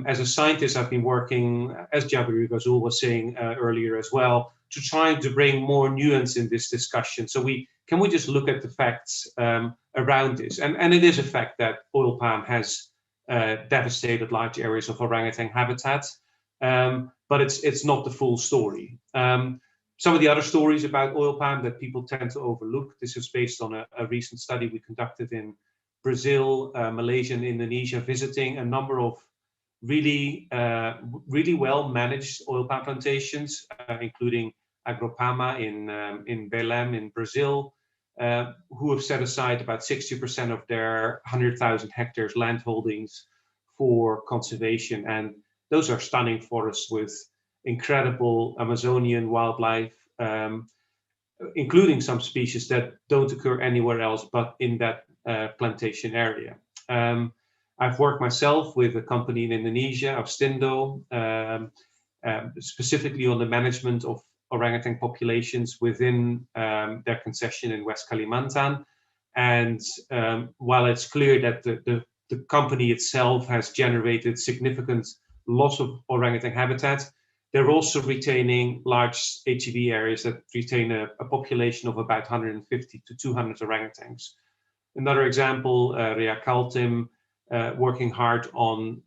Speaker 6: as a scientist, I've been working, as Jabari Ghazul was saying earlier as well, to try to bring more nuance in this discussion. So can we just look at the facts around this? And it is a fact that oil palm has devastated large areas of orangutan habitat, but it's not the full story. Some of the other stories about oil palm that people tend to overlook, this is based on a recent study we conducted in Brazil, Malaysia, and Indonesia, visiting a number of really well managed oil palm plantations, including Agropama in Belém in Brazil, who have set aside about 60% of their 100,000 hectares land holdings for conservation. And those are stunning forests with incredible Amazonian wildlife, including some species that don't occur anywhere else but in that plantation area. I've worked myself with a company in Indonesia, Avstindo, specifically on the management of orangutan populations within their concession in West Kalimantan. And while it's clear that the company itself has generated significant loss of orangutan habitat, they're also retaining large HEV areas that retain a population of about 150 to 200 orangutans. Another example, Rea Kaltim, working hard on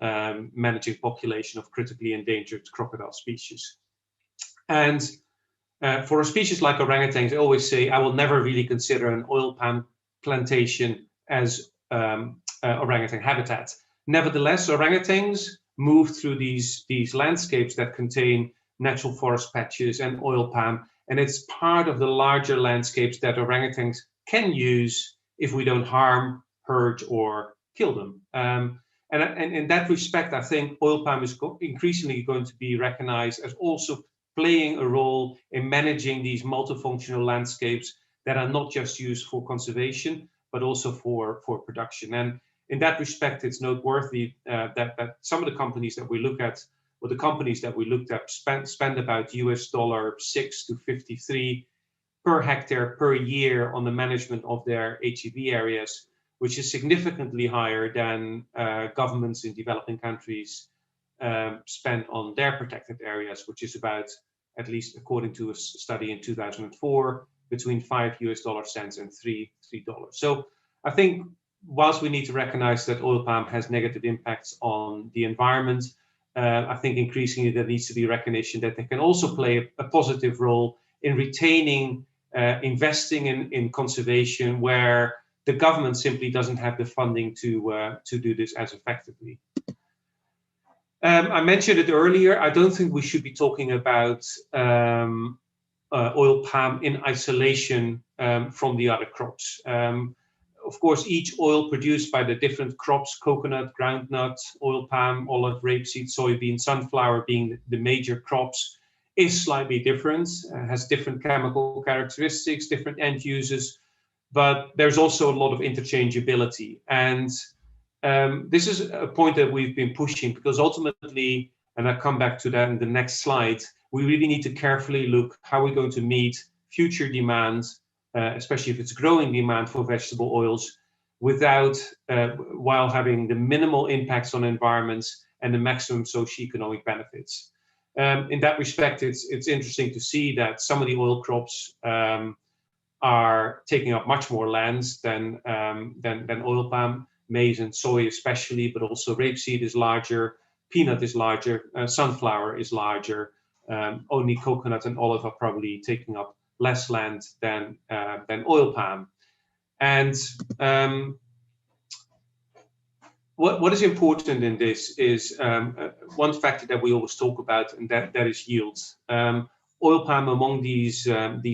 Speaker 6: managing population of critically endangered crocodile species. And for a species like orangutans, I always say I will never really consider an oil palm plantation as orangutan habitat. Nevertheless, orangutans move through these landscapes that contain natural forest patches and oil palm, and it's part of the larger landscapes that orangutans can use if we don't harm, hurt, or kill them. And in that respect, I think oil palm is increasingly going to be recognized as also playing a role in managing these multifunctional landscapes that are not just used for conservation, but also for production. And in that respect, it's noteworthy that some of the companies that we look at, or the companies that we looked at, spend about $6 to 53 per hectare per year on the management of their HEV areas, which is significantly higher than governments in developing countries spend on their protected areas, which is about, at least according to a study in 2004, between $5 and $3. So I think whilst we need to recognize that oil palm has negative impacts on the environment, I think increasingly there needs to be recognition that they can also play a positive role in retaining, investing in conservation where the government simply doesn't have the funding to do this as effectively. I mentioned it earlier, I don't think we should be talking about oil palm in isolation from the other crops. Of course, each oil produced by the different crops, coconut, groundnut, oil palm, olive, rapeseed, soybean, sunflower being the major crops, is slightly different, has different chemical characteristics, different end users, but there's also a lot of interchangeability. And this is a point that we've been pushing because ultimately, and I'll come back to that in the next slide, we really need to carefully look how we're going to meet future demands, especially if it's growing demand for vegetable oils, without, while having the minimal impacts on environments and the maximum socioeconomic benefits. In that respect, it's interesting to see that some of the oil crops are taking up much more lands than oil palm, maize and soy especially, but also rapeseed is larger, peanut is larger, sunflower is larger, only coconut and olive are probably taking up less land than oil palm. And what is important in this is one factor that we always talk about, and that is yields. Oil palm among these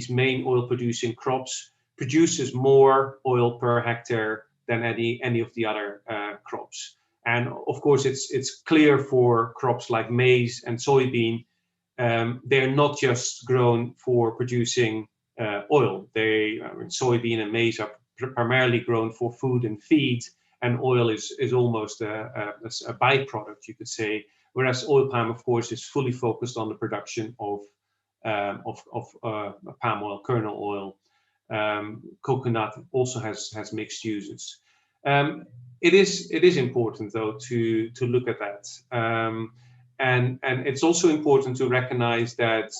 Speaker 6: main oil producing crops produces more oil per hectare than any of the other crops. And of course, it's clear for crops like maize and soybean, they're not just grown for producing oil. Soybean and maize are primarily grown for food and feed, and oil is almost a byproduct, you could say. Whereas oil palm, of course, is fully focused on the production of palm oil, kernel oil. Coconut also has mixed uses. It is important though to look at that, and it's also important to recognize that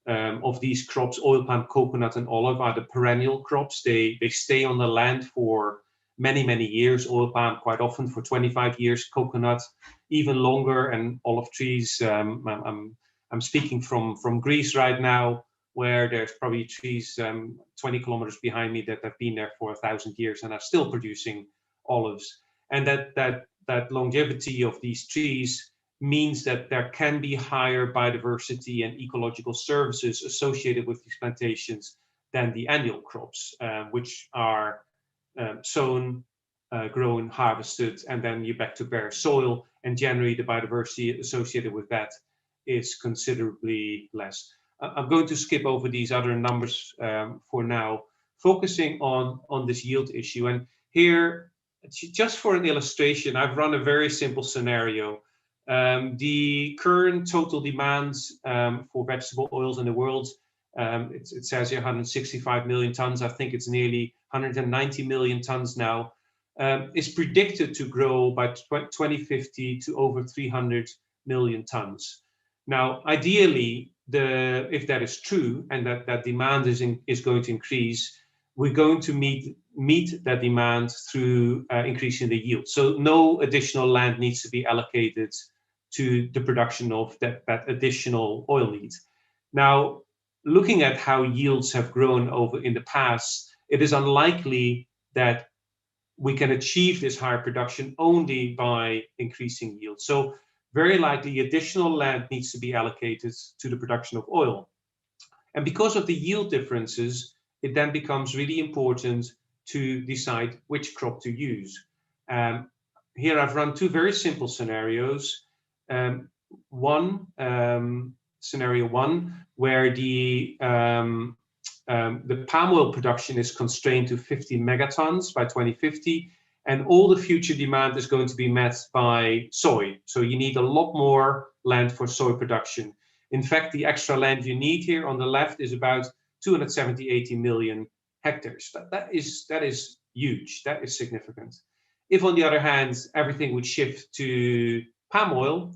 Speaker 6: of these crops, oil palm, coconut, and olive are the perennial crops. They stay on the land for many years. Oil palm quite often for 25 years, coconut even longer, and olive trees. I'm speaking from Greece right now, where there's probably trees 20 kilometers behind me that have been there for 1,000 years and are still producing olives. And that longevity of these trees means that there can be higher biodiversity and ecological services associated with these plantations than the annual crops, which are sown, grown, harvested, and then you're back to bare soil, and generally the biodiversity associated with that is considerably less. I'm going to skip over these other numbers for now, focusing on this yield issue. And here, just for an illustration, I've run a very simple scenario. The current total demands for vegetable oils in the world, it says here 165 million tons. I think it's nearly 190 million tons now. Is predicted to grow by 2050 to over 300 million tons. Now, ideally, if that is true and that demand is going to increase, we're going to meet that demand through increasing the yield. So no additional land needs to be allocated to the production of that additional oil need. Now, looking at how yields have grown in the past, it is unlikely that we can achieve this higher production only by increasing yield. So very likely additional land needs to be allocated to the production of oil. And because of the yield differences, it then becomes really important to decide which crop to use. Here I've run two very simple scenarios. Scenario one, where the palm oil production is constrained to 50 megatons by 2050, and all the future demand is going to be met by soy. So you need a lot more land for soy production. In fact, the extra land you need here on the left is about 280 million hectares. That is huge. That is significant. If, on the other hand, everything would shift to palm oil,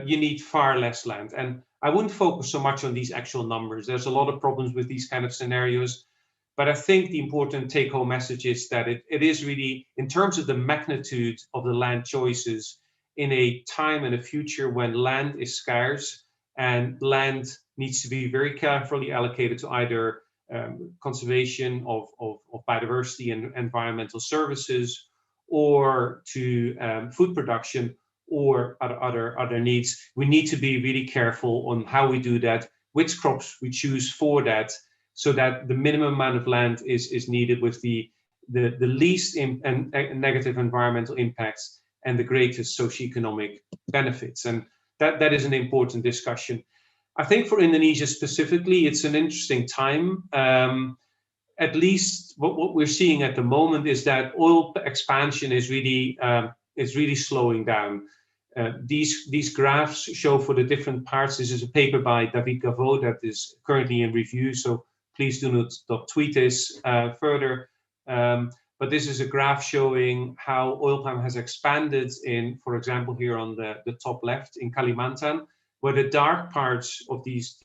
Speaker 6: you need far less land. And I wouldn't focus so much on these actual numbers. There's a lot of problems with these kind of scenarios. But I think the important take-home message is that it is really, in terms of the magnitude of the land choices, in a time and a future when land is scarce and land needs to be very carefully allocated to either conservation of biodiversity and environmental services, or to food production, or other needs. We need to be really careful on how we do that, which crops we choose for that, so that the minimum amount of land is needed with the least negative environmental impacts and the greatest socioeconomic benefits. And that is an important discussion. I think for Indonesia specifically, it's an interesting time. At least what we're seeing at the moment is that oil expansion is really slowing down. These graphs show for the different parts. This is a paper by David Gavot that is currently in review, so please do not tweet this further. But this is a graph showing how oil palm has expanded in, for example, here on the top left in Kalimantan, where the dark parts of these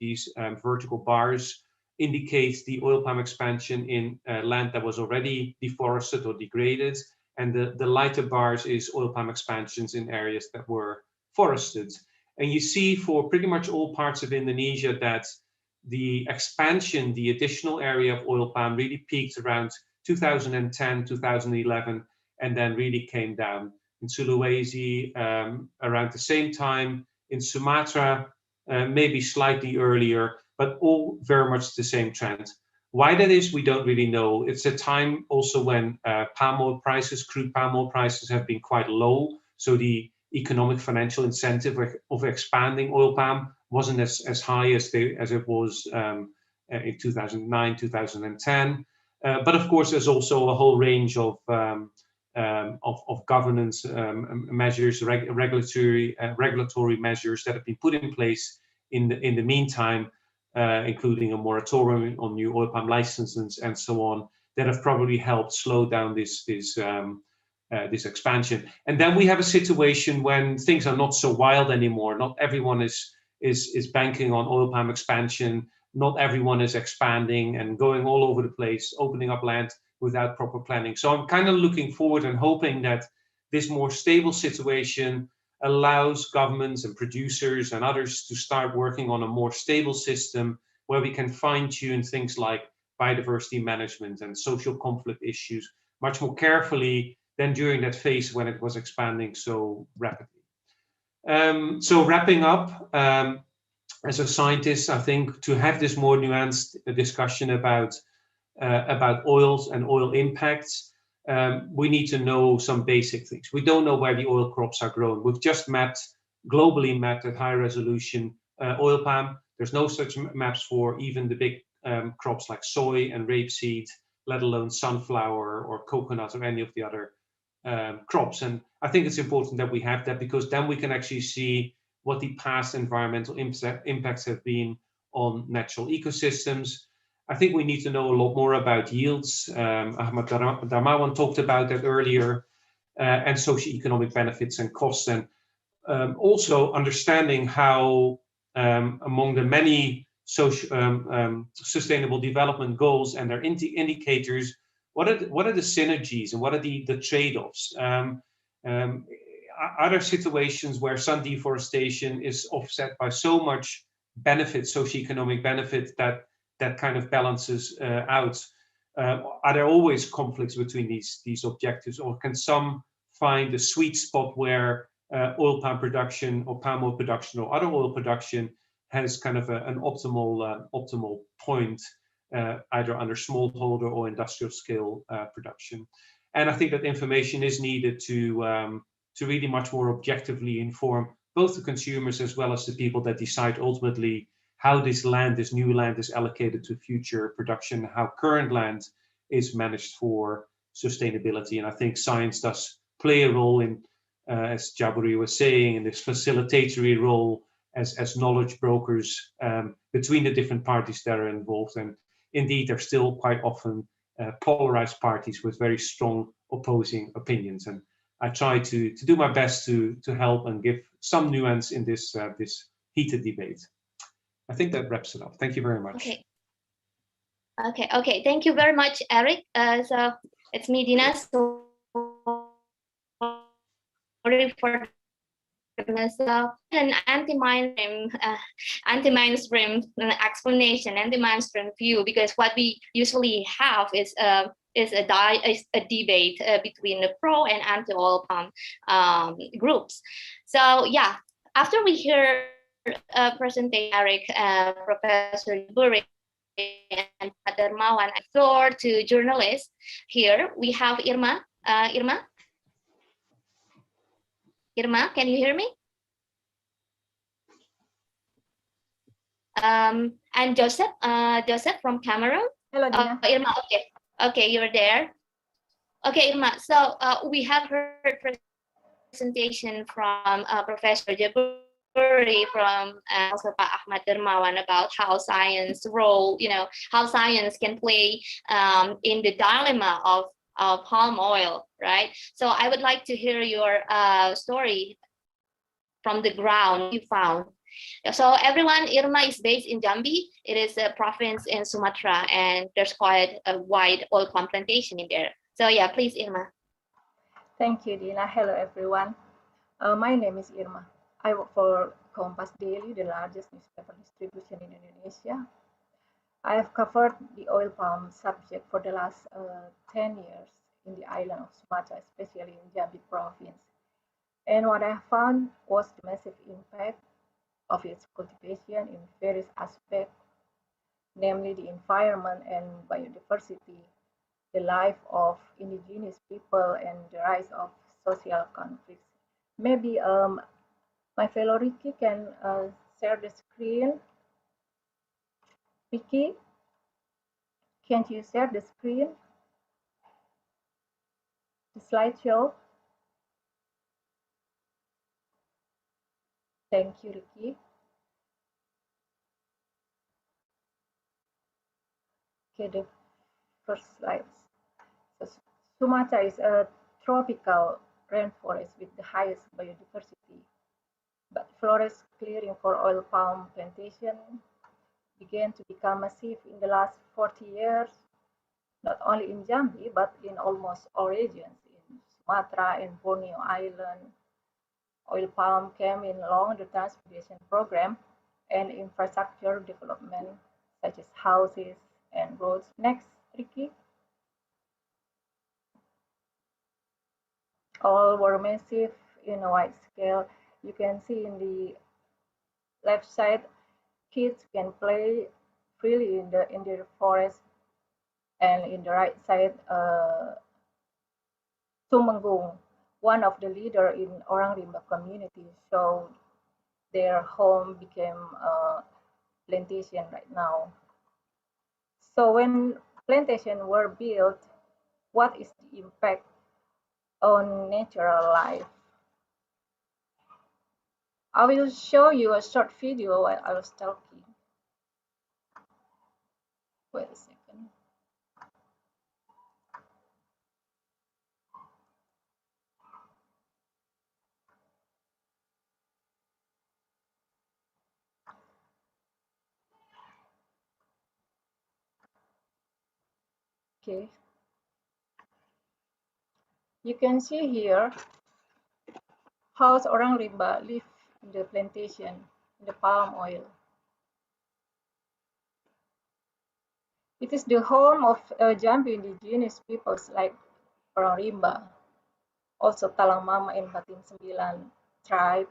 Speaker 6: vertical bars indicate the oil palm expansion in land that was already deforested or degraded. And the lighter bars is oil palm expansions in areas that were forested. And you see for pretty much all parts of Indonesia that the expansion, the additional area of oil palm really peaked around 2010, 2011, and then really came down. In Sulawesi, around the same time. In Sumatra, maybe slightly earlier, but all very much the same trend. Why that is, we don't really know. It's a time also when palm oil prices, crude palm oil prices have been quite low. So the economic financial incentive of expanding oil palm wasn't as high as it was in 2009, 2010. But of course, there's also a whole range of governance measures, regulatory measures that have been put in place in the meantime, including a moratorium on new oil palm licenses and so on, that have probably helped slow down this expansion. And then we have a situation when things are not so wild anymore. Not everyone is banking on oil palm expansion. Not everyone is expanding and going all over the place, opening up land without proper planning. So I'm kind of looking forward and hoping that this more stable situation allows governments and producers and others to start working on a more stable system where we can fine-tune things like biodiversity management and social conflict issues much more carefully than during that phase when it was expanding so rapidly. So wrapping up, as a scientist, I think to have this more nuanced discussion about oils and oil impacts, we need to know some basic things. We don't know where the oil crops are grown. We've just globally mapped at high resolution oil palm. There's no such maps for even the big crops like soy and rapeseed, let alone sunflower or coconut or any of the other crops. And I think it's important that we have that, because then we can actually see what the past environmental impacts have been on natural ecosystems. I think we need to know a lot more about yields. Ahmad Darmawan talked about that earlier, and socioeconomic benefits and costs, and also understanding how among the many sustainable development goals and their indicators, what are the synergies and what are the trade-offs? Are there situations where sun deforestation is offset by so much benefit, socioeconomic benefit, that kind of balances out? Are there always conflicts between these objectives, or can some find a sweet spot where oil palm production or palm oil production or other oil production has kind of an optimal point, either under smallholder or industrial scale production? And I think that information is needed to really much more objectively inform both the consumers as well as the people that decide ultimately how this new land is allocated to future production, how current land is managed for sustainability. And I think science does play a role in, as Jaburi was saying, in this facilitatory role as knowledge brokers between the different parties that are involved. And indeed, they're still quite often polarized parties with very strong opposing opinions. And I try to do my best to help and give some nuance in this heated debate. I think that wraps it up. Thank you very much.
Speaker 2: Okay. Thank you very much, Eric. So it's me, Dina. So sorry for myself. An anti-mainstream explanation, anti-mainstream view, because what we usually have is a debate between the pro and anti-oil palm groups. So yeah, after we hear presentation, Eric, Professor Jaburi, and Darmawan, floor to journalists. Here we have Irma. Irma, can you hear me? And Joseph from Cameroon.
Speaker 1: Hello, Dina.
Speaker 2: Irma, okay, you're there. Okay, Irma. So we have heard presentation from Professor Jaburi, from also Ahmad Darmawan, about how science role, how science can play in the dilemma of palm oil, right? So I would like to hear your story from the ground you found. So everyone, Irma is based in Jambi. It is a province in Sumatra, and there's quite a wide oil palm plantation in there. So yeah, please, Irma.
Speaker 7: Thank you, Dina. Hello, everyone. My name is Irma. I work for Kompas Daily, the largest newspaper distribution in Indonesia. I have covered the oil palm subject for the last 10 years in the island of Sumatra, especially in Jambi province. And what I found was the massive impact of its cultivation in various aspects, namely the environment and biodiversity, the life of indigenous people, and the rise of social conflicts. Maybe my fellow Ricky can share the screen. Ricky, can you share the screen? The slideshow. Thank you, Ricky. Okay, the first slide. So Sumatra is a tropical rainforest with the highest biodiversity, but forest clearing for oil palm plantation began to become massive in the last 40 years, not only in Jambi, but in almost all regions in Sumatra and Borneo Island. Oil palm came in along the transportation program and infrastructure development, such as houses and roads. Next, Ricky. All were massive in a wide scale. You can see in the left side, kids can play freely in the forest, and in the right side, Tumenggung, one of the leader in Orang Rimba community, showed their home became a plantation right now. So when plantations were built, what is the impact on natural life? I will show you a short video while I was talking. Wait a second. Okay. You can see here how Orang Rimba live in the plantation, in the palm oil. It is the home of Jambi indigenous peoples like Orang Rimba, also Talang Mama and Batin Sembilan tribe.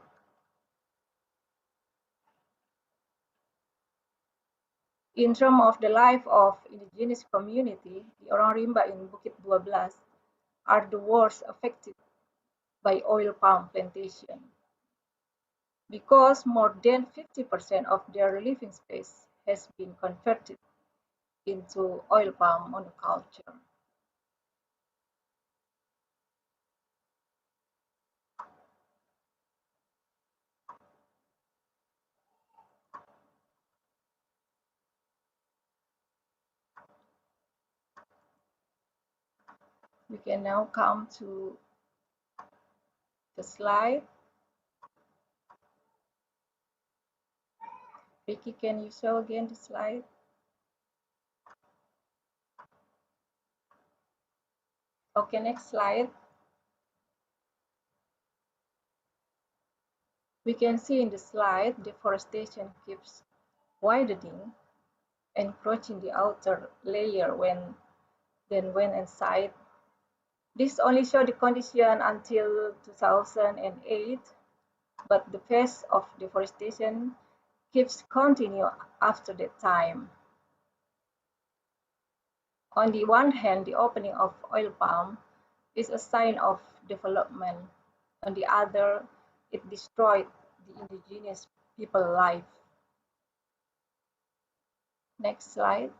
Speaker 7: In terms of the life of indigenous community, the Orang Rimba in Bukit 12 are the worst affected by oil palm plantation, because more than 50% of their living space has been converted into oil palm monoculture. We can now come to the slide. Vicky, can you show again the slide? Okay, next slide. We can see in the slide deforestation keeps widening, encroaching the outer layer when inside. This only shows the condition until 2008, but the pace of deforestation keeps continue after that time. On the one hand, the opening of oil palm is a sign of development. On the other, it destroyed the indigenous people's life. Next slide.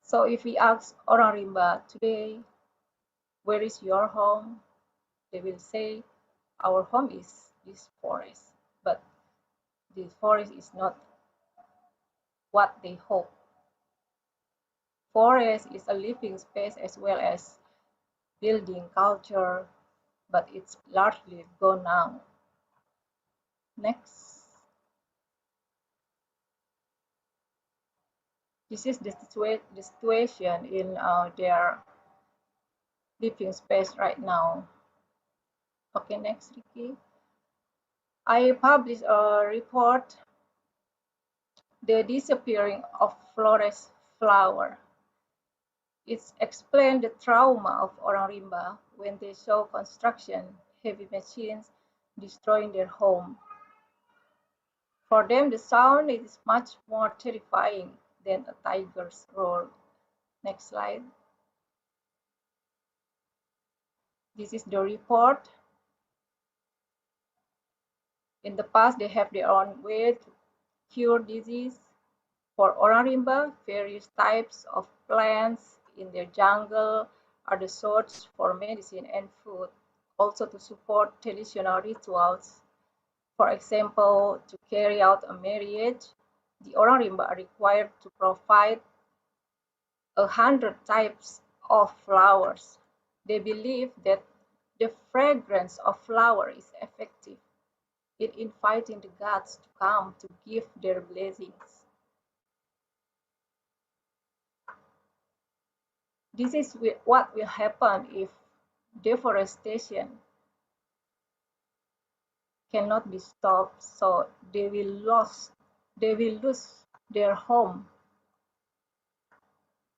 Speaker 7: So if we ask Orang Rimba today, where is your home? They will say, our home is this forest. But this forest is not what they hope. Forest is a living space as well as building culture, but it's largely gone now. Next. This is the situation in their living space right now. Okay, next, Ricky. I published a report, The Disappearing of Flores Flower. It explained the trauma of Orang Rimba when they saw construction heavy machines destroying their home. For them, the sound is much more terrifying than a tiger's roar. Next slide. This is the report. In the past, they have their own way to cure disease. For Orang Rimba, various types of plants in their jungle are the source for medicine and food, also to support traditional rituals. For example, to carry out a marriage, the Orang Rimba are required to provide 100 types of flowers. They believe that the fragrance of flower is effective in inviting the gods to come to give their blessings. This is what will happen if deforestation cannot be stopped, so they will lose their home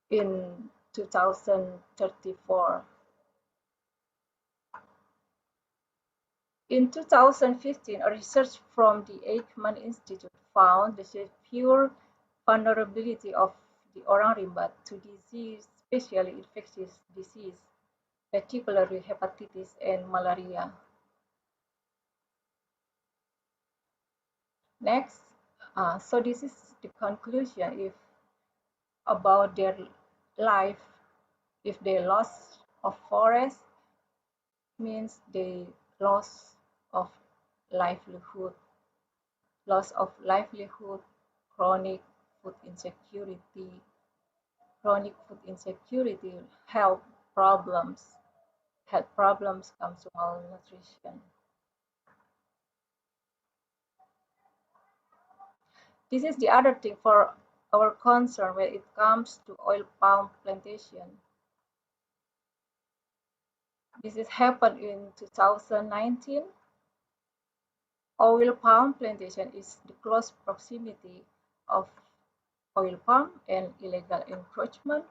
Speaker 7: in 2034. In 2015, a research from the Eichmann Institute found the severe vulnerability of the orang rimba to disease, especially infectious disease, particularly hepatitis and malaria. Next, so this is the conclusion about their life. If they loss of forest, means they loss of livelihood, chronic food insecurity, health problems comes to malnutrition. This is the other thing for our concern when it comes to oil palm plantation. This has happened in 2019. Oil palm plantation is the close proximity of oil palm and illegal encroachment,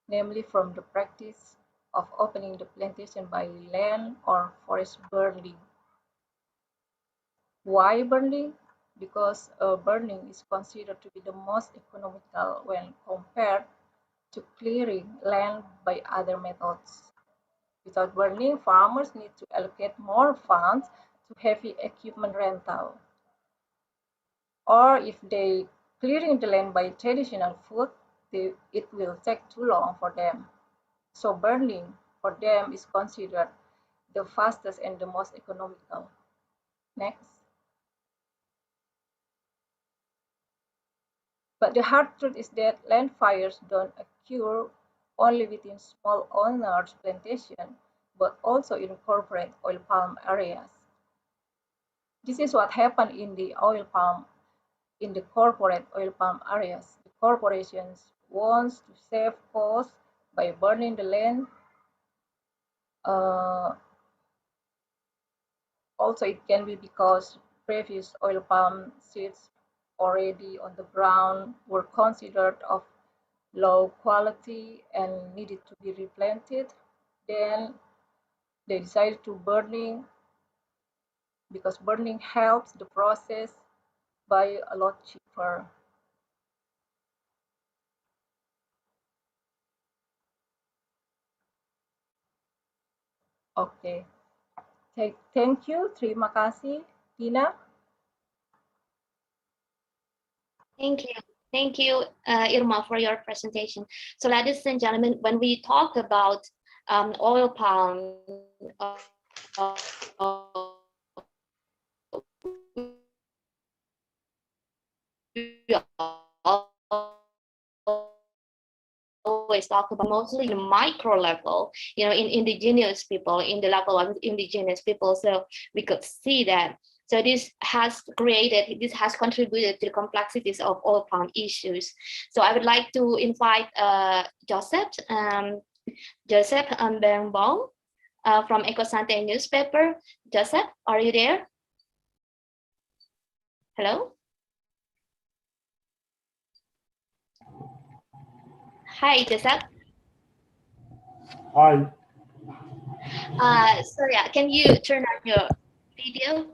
Speaker 7: namely from the practice of opening the plantation by land or forest burning. Why burning? Because burning is considered to be the most economical when compared to clearing land by other methods. Without burning, farmers need to allocate more funds to heavy equipment rental. Or if they clearing the land by traditional food, it will take too long for them. So burning for them is considered the fastest and the most economical. Next. But the hard truth is that land fires don't occur only within small owners' plantation, but also in corporate oil palm areas. This is what happened in the corporate oil palm areas. The corporations want to save costs by burning the land. Also, it can be because previous oil palm seeds already on the ground were considered of low quality and needed to be replanted. Then they decided to burning because burning helps the process by a lot cheaper. Okay. Thank you. Terima kasih, Dina.
Speaker 2: Thank you. Thank you, Irma, for your presentation. So ladies and gentlemen, when we talk about oil palm, always talk about mostly the micro level, in indigenous people, in the level of indigenous people. So we could see that. So this has contributed to the complexities of oil palm issues. So I would like to invite Joseph Bengbong from Ecosante newspaper. Joseph, are you there? Hello? Hi, Joseph.
Speaker 8: Hi.
Speaker 2: So yeah, can you turn on your video?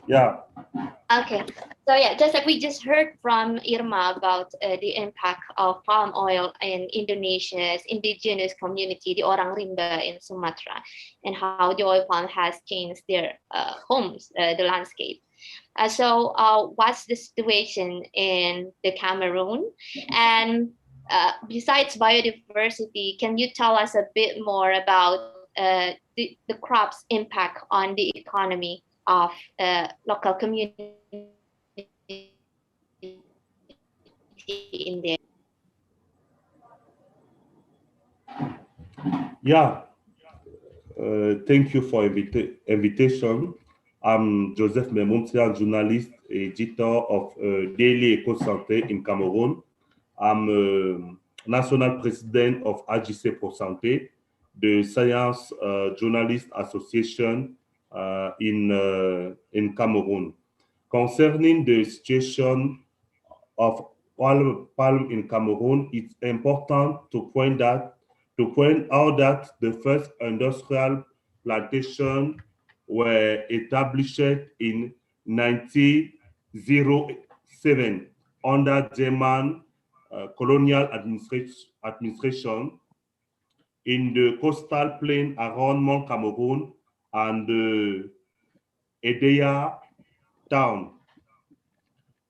Speaker 8: Yeah.
Speaker 2: Okay. So yeah, just like we just heard from Irma about the impact of palm oil in Indonesia's indigenous community, the Orang Rimba in Sumatra, and how the oil palm has changed their homes, the landscape. So what's the situation in the Cameroon? And besides biodiversity, can you tell us a bit more about the crops' impact on the economy of local community in there?
Speaker 8: Yeah, thank you for invitation. I'm Joseph Memontian, journalist, editor of Daily Eco Santé in Cameroon. I'm national president of AJC pour Santé, the Science Journalist Association in Cameroon. Concerning the situation of palm in Cameroon, it's important to point out that the first industrial plantation were established in 1907 under German colonial administration in the coastal plain around Mount Cameroon and Edea town.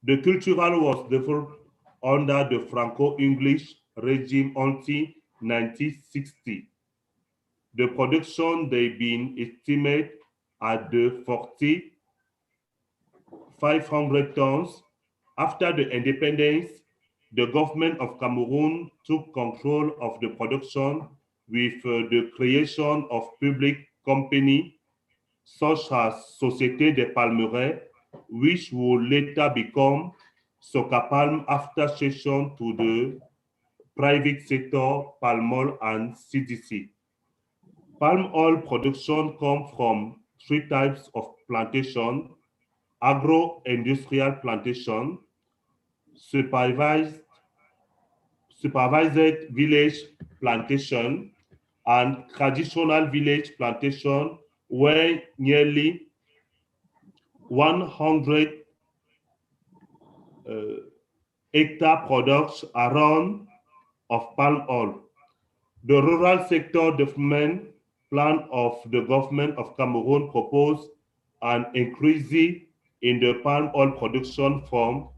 Speaker 8: The cultural was developed under the Franco-English regime until 1960. The production they been estimated at the 500 tons. After the independence, the government of Cameroon took control of the production with the creation of public company such as Société des Palmeraies, which would later become Socapalm after cession to the private sector, palm oil and CDC. Palm oil production comes from three types of plantation: agro-industrial plantation, supervised village plantation, and traditional village plantation, where nearly 100 hectare products are run of palm oil. The rural sector development plan of the government of Cameroon proposed an increase in the palm oil production from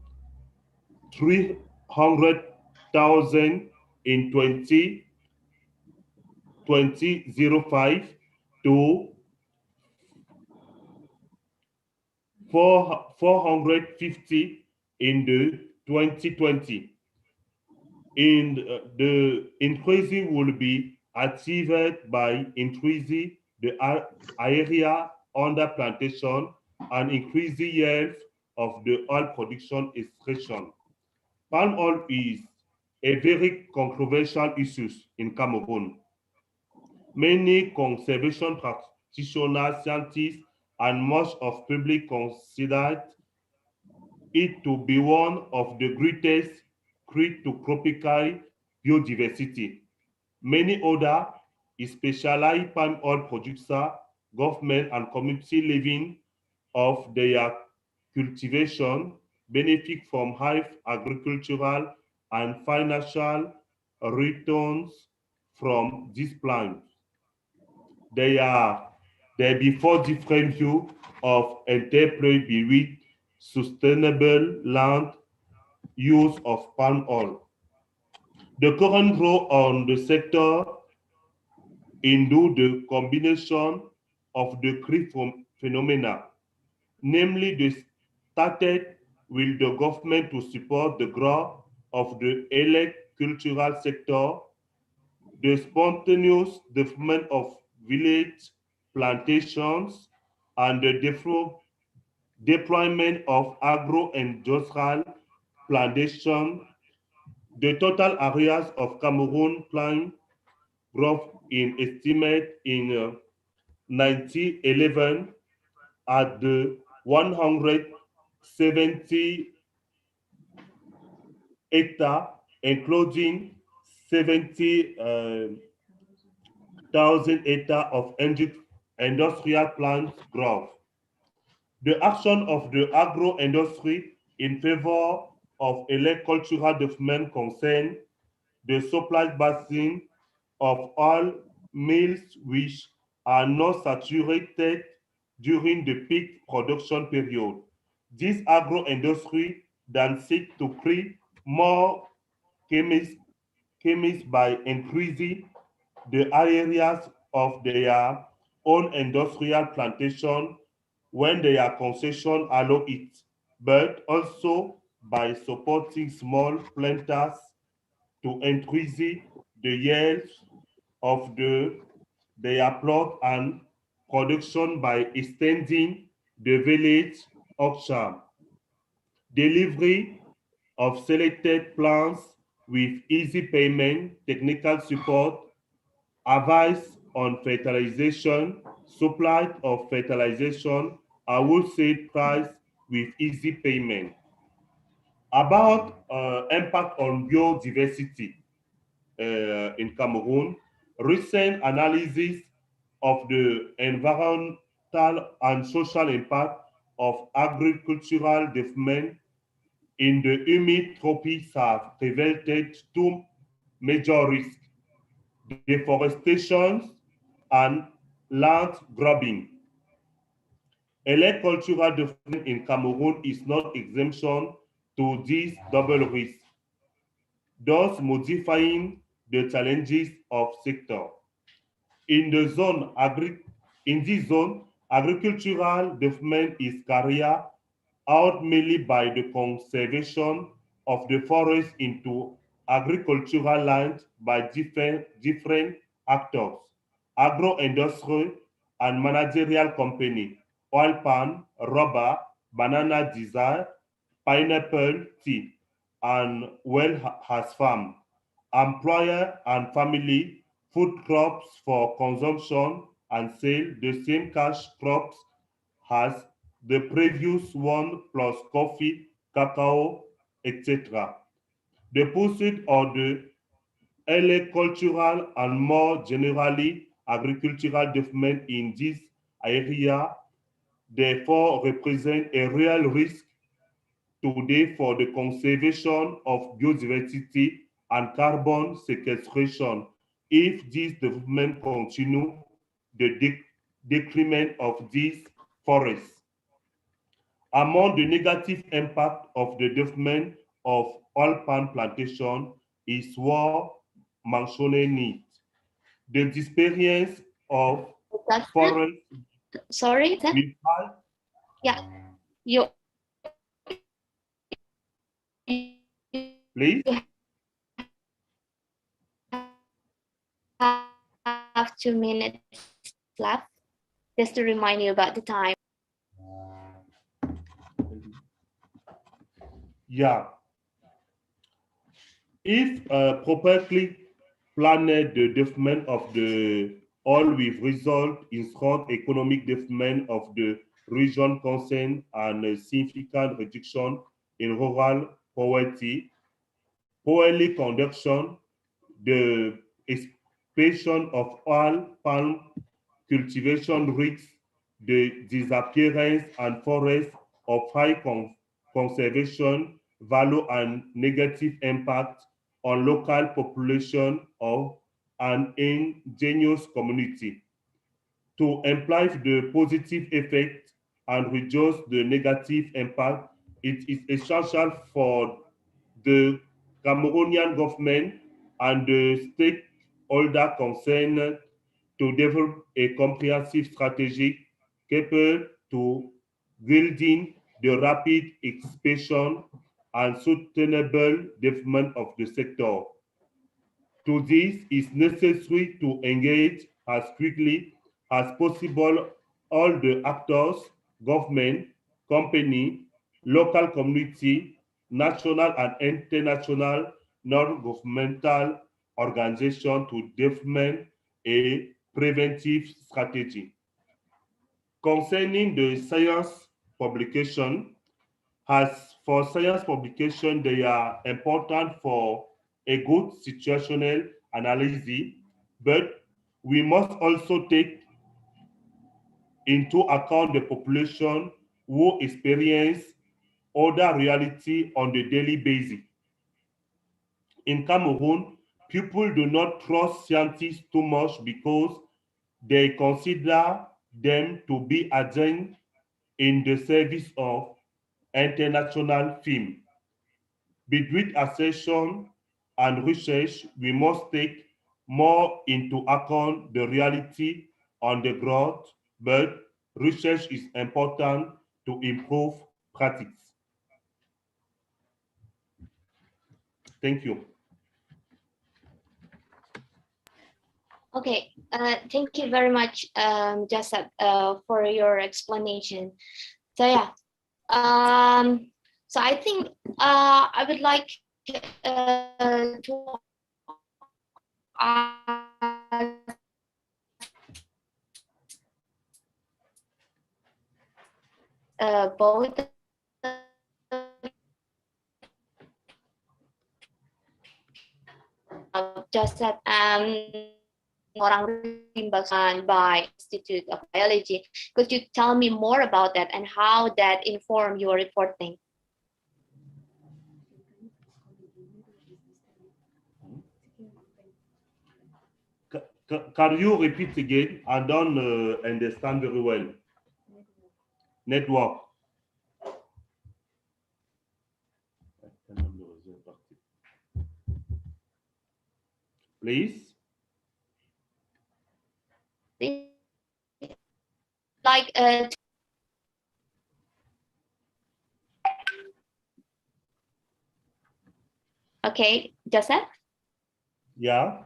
Speaker 8: 300,000 in 2005 to 450 in the 2020. The increase will be achieved by increasing the area under plantation and increasing yield of the oil production extraction. Palm oil is a very controversial issue in Cameroon. Many conservation practitioners, scientists, and much of public considered it to be one of the greatest threats to tropical biodiversity. Many other specialized palm oil producers, government, and community living of their cultivation benefit from high agricultural and financial returns from these plants. There be four different views of interplay with sustainable land use of palm oil. The current role on the sector includes the combination of the three phenomena, namely the started with the government to support the growth of the cultural sector, the spontaneous development of village plantations, and the deployment of agro-industrial plantation. The total areas of Cameroon plant growth in estimate in 1911 at the 170 hectare, including 70,000 hectares of industrial plant growth. The action of the agro-industry in favor of cultural development concern the supply basin of oil mills which are not saturated during the peak production period. This agro-industry then seek to create more chemists by increasing the areas of their own industrial plantation when their concession allow it, but also by supporting small planters to increase the yield of the their plot and production by extending the village auction, delivery of selected plants with easy payment, technical support, advice on fertilization, supply of fertilization, and wholesale price with easy payment. About impact on biodiversity in Cameroon, recent analysis of the environmental and social impact of agricultural development in the humid tropics have revealed two major risks: deforestation and land grabbing. Agricultural development in Cameroon is not exemption to this double risk, thus modifying the challenges of sector. In this zone, agricultural development is carried out mainly by the conservation of the forest into agricultural land by different actors, agro-industrial and managerial company, oil palm, rubber, banana desire, pineapple, tea, and well has farm, employer and family, food crops for consumption and sale, the same cash crops as the previous one plus coffee, cacao, etc. The pursuit of the agricultural and more generally agricultural development in this area therefore represent a real risk today for the conservation of biodiversity and carbon sequestration if this development continue the decrement of these forests. Among the negative impact of the development of oil palm plantation is what mentioned need. The disappearance of forest.
Speaker 2: Sorry, yeah, you.
Speaker 8: Please.
Speaker 2: Have 2 minutes left, just to remind you about the time.
Speaker 8: Yeah. If properly planned, the development of the oil will result in strong economic development of the region concerned and a significant reduction in rural poverty, poorly conduction, the expansion of oil palm cultivation risks the disappearance and forest of high conservation value and negative impact on local population of an indigenous community. To amplify the positive effect and reduce the negative impact, it is essential for the Cameroonian government and the stakeholder concerned to develop a comprehensive strategy capable to building the rapid expansion and sustainable development of the sector. To this, it's necessary to engage as quickly as possible all the actors, government, company, local community, national and international non-governmental organizations to develop a preventive strategy. Concerning the science publication, as for science publication, they are important for a good situational analysis, but we must also take into account the population who experience other reality on the daily basis. In Cameroon, people do not trust scientists too much because they consider them to be agents in the service of international film. Between assertion and research, we must take more into account the reality on the ground, but research is important to improve practice. Thank you.
Speaker 2: Okay, thank you very much, Jasad, for your explanation. So yeah, so I think I would like to ask both Jasad orang rimba by Institute of Biology. Could you tell me more about that and how that inform your reporting?
Speaker 8: Can you repeat again? I don't understand very well. Network. Please.
Speaker 2: Like okay, Joseph?
Speaker 8: Yeah.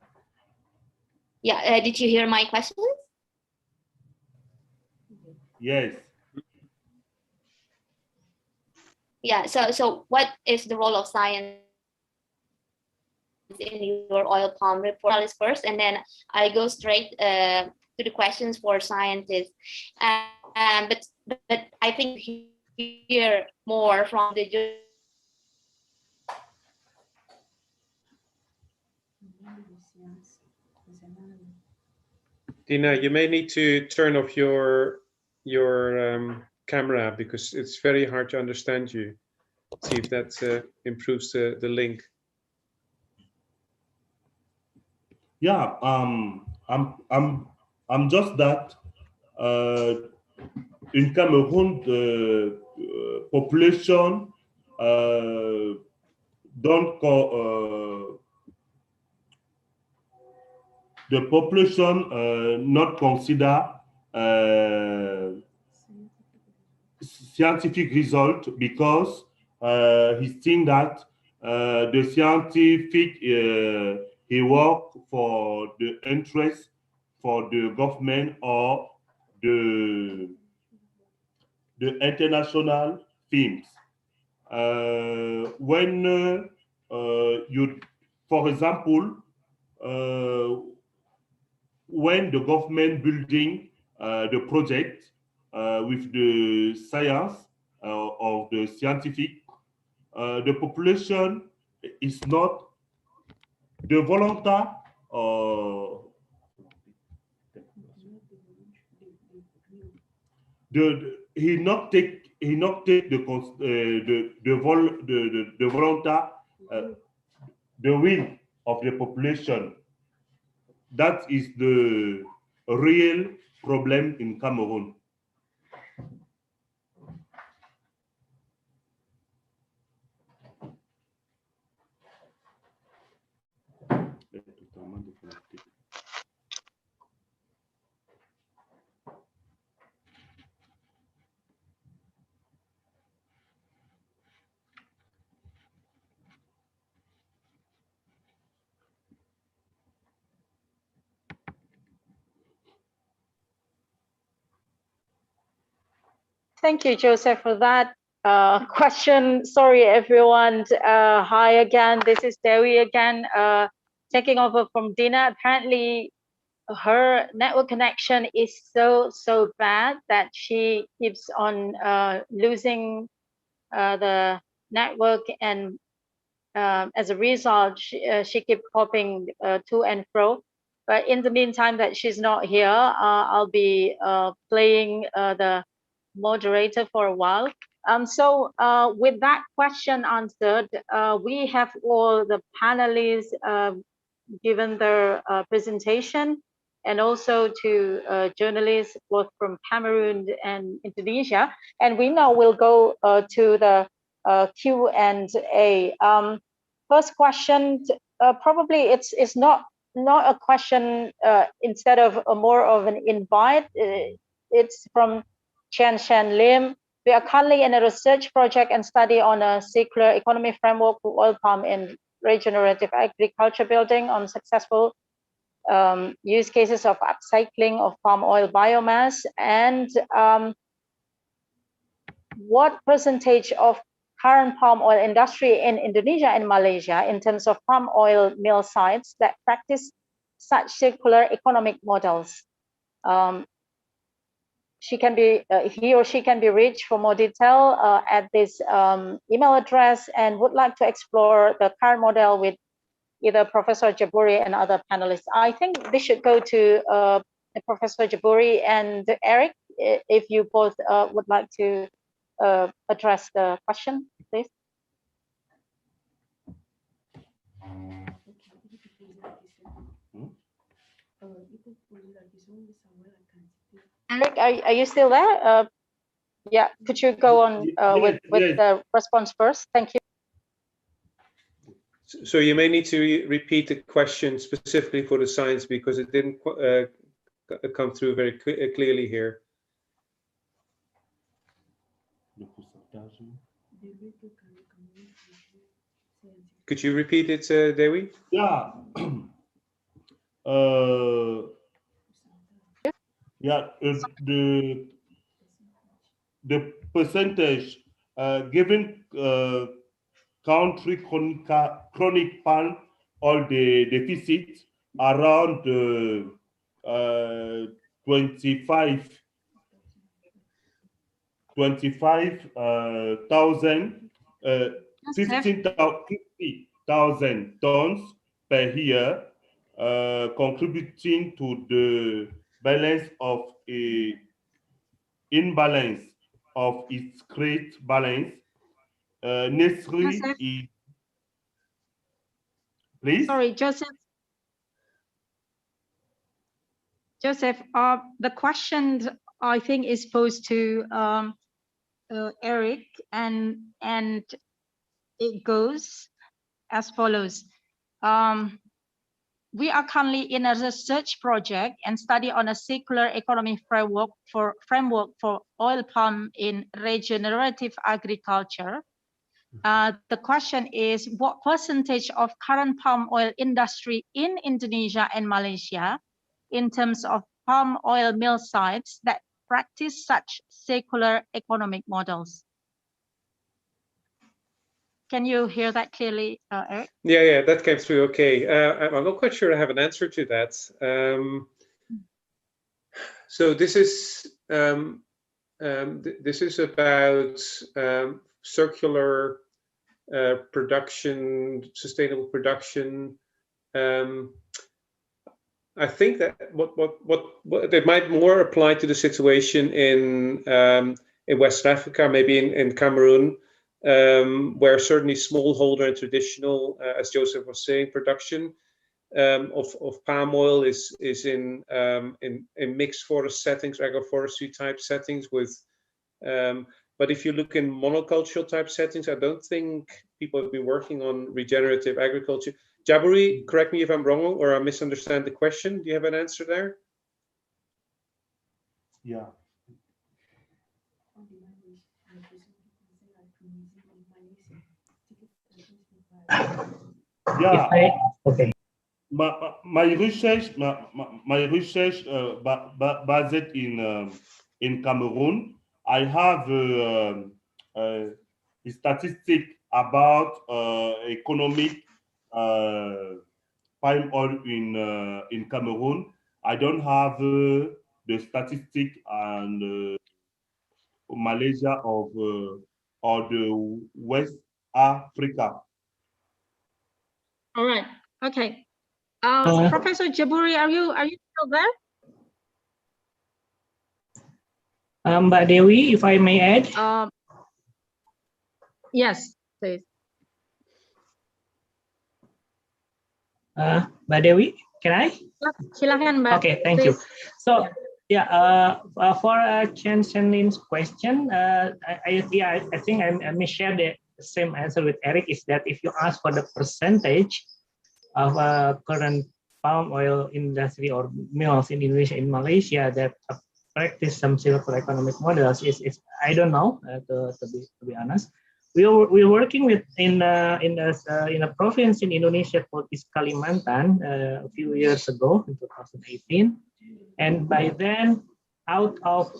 Speaker 2: Yeah, did you hear my questions?
Speaker 8: Yes.
Speaker 2: Yeah, so what is the role of science in your oil palm report first, and then I go straight to the questions for scientists. But I think hear more from the
Speaker 6: Dina, you may need to turn off your camera because it's very hard to understand you. See if that improves the link.
Speaker 8: Yeah, I'm just that in Cameroon the population don't the population not consider scientific result because he think that the scientific he work for the interest for the government or the international themes. When you, for example, when the government building the project with the science of the scientific, the population is not the volunteer. He not take the volunteer the will of the population. That is the real problem in Cameroon.
Speaker 1: Thank you, Joseph, for that question. Sorry, everyone. Hi again. This is Dewi again, taking over from Dina. Apparently, her network connection is so bad that she keeps on losing the network, and as a result, she keeps popping to and fro. But in the meantime that she's not here, I'll be playing the moderator for a while. So with that question answered, we have all the panelists given their presentation, and also to journalists both from Cameroon and Indonesia. And we now will go to the Q&A. First question, probably it's not a question instead of more of an invite. It's from Chen Shan Lim. We are currently in a research project and study on a circular economy framework for oil palm and regenerative agriculture building on successful use cases of upcycling of palm oil biomass, and what percentage of current palm oil industry in Indonesia and Malaysia in terms of palm oil mill sites that practice such circular economic models. He or she can be reached for more detail at this email address, and would like to explore the current model with either Professor Jaburi and other panelists. I think this should go to Professor Jaburi and Eric, if you both would like to address the question, please. Eric, are you still there? Yeah, could you go on with the response first? Thank you.
Speaker 6: So you may need to repeat the question specifically for the science, because it didn't come through very clearly here. Could you repeat it, Dewi?
Speaker 8: Yeah. Yeah, the percentage given country chronic palm oil deficit around 50,000 tons per year, contributing to the balance of a imbalance of its great balance. Necessary is, please.
Speaker 1: Sorry, Joseph. The question I think is posed to Eric, and it goes as follows. We are currently in a research project and study on a circular economy framework for oil palm in regenerative agriculture. The question is, what percentage of current palm oil industry in Indonesia and Malaysia in terms of palm oil mill sites that practice such circular economic models? Can you hear that clearly, Eric?
Speaker 6: Yeah, that came through okay. I'm not quite sure I have an answer to that. So this is about circular production, sustainable production. I think that what they might more apply to the situation in West Africa, maybe in Cameroon, where certainly smallholder and traditional, as Joseph was saying, production of palm oil is in mixed forest settings, agroforestry type settings with. But if you look in monocultural type settings, I don't think people have been working on regenerative agriculture. Jaburi, correct me if I'm wrong or I misunderstand the question. Do you have an answer there?
Speaker 8: Yeah. Yeah.
Speaker 5: Okay.
Speaker 8: My research based in Cameroon. I have a statistic about economic palm oil in Cameroon. I don't have the statistic and Malaysia or the West Africa.
Speaker 1: All right. Okay. Professor Jaburi, are you still there?
Speaker 5: Mbak Dewi, if I may add.
Speaker 1: Yes, please.
Speaker 5: Mbak Dewi, can I?
Speaker 1: Silakan, Mbak.
Speaker 5: Okay, thank you. So for Chen Shenlin's question, I think I may share the same answer with Eric, is that if you ask for the percentage of current palm oil industry or mills in Indonesia, in Malaysia that practice some circular economic models, is I don't know, to be honest. we're working with in a province in Indonesia called Kalimantan a few years ago in 2018, and by then, out of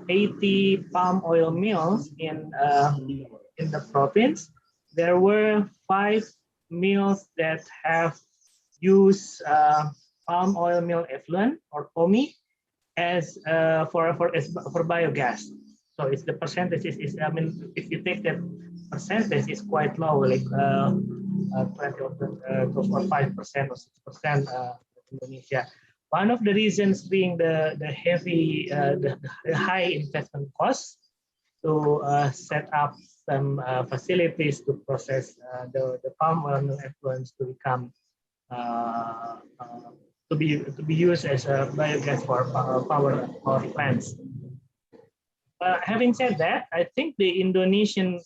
Speaker 5: 80 palm oil mills in the province, there were 5 mills that have used palm oil mill effluent or POMI as for biogas. So it's the percentage is I mean, if you take that percentage, is quite low, like 20 or 5% or 6% in Indonesia. One of the reasons being the heavy, the high investment costs to set up some facilities to process the palm oil effluents to become to be used as a biogas for power plants. Having said that, I think the Indonesian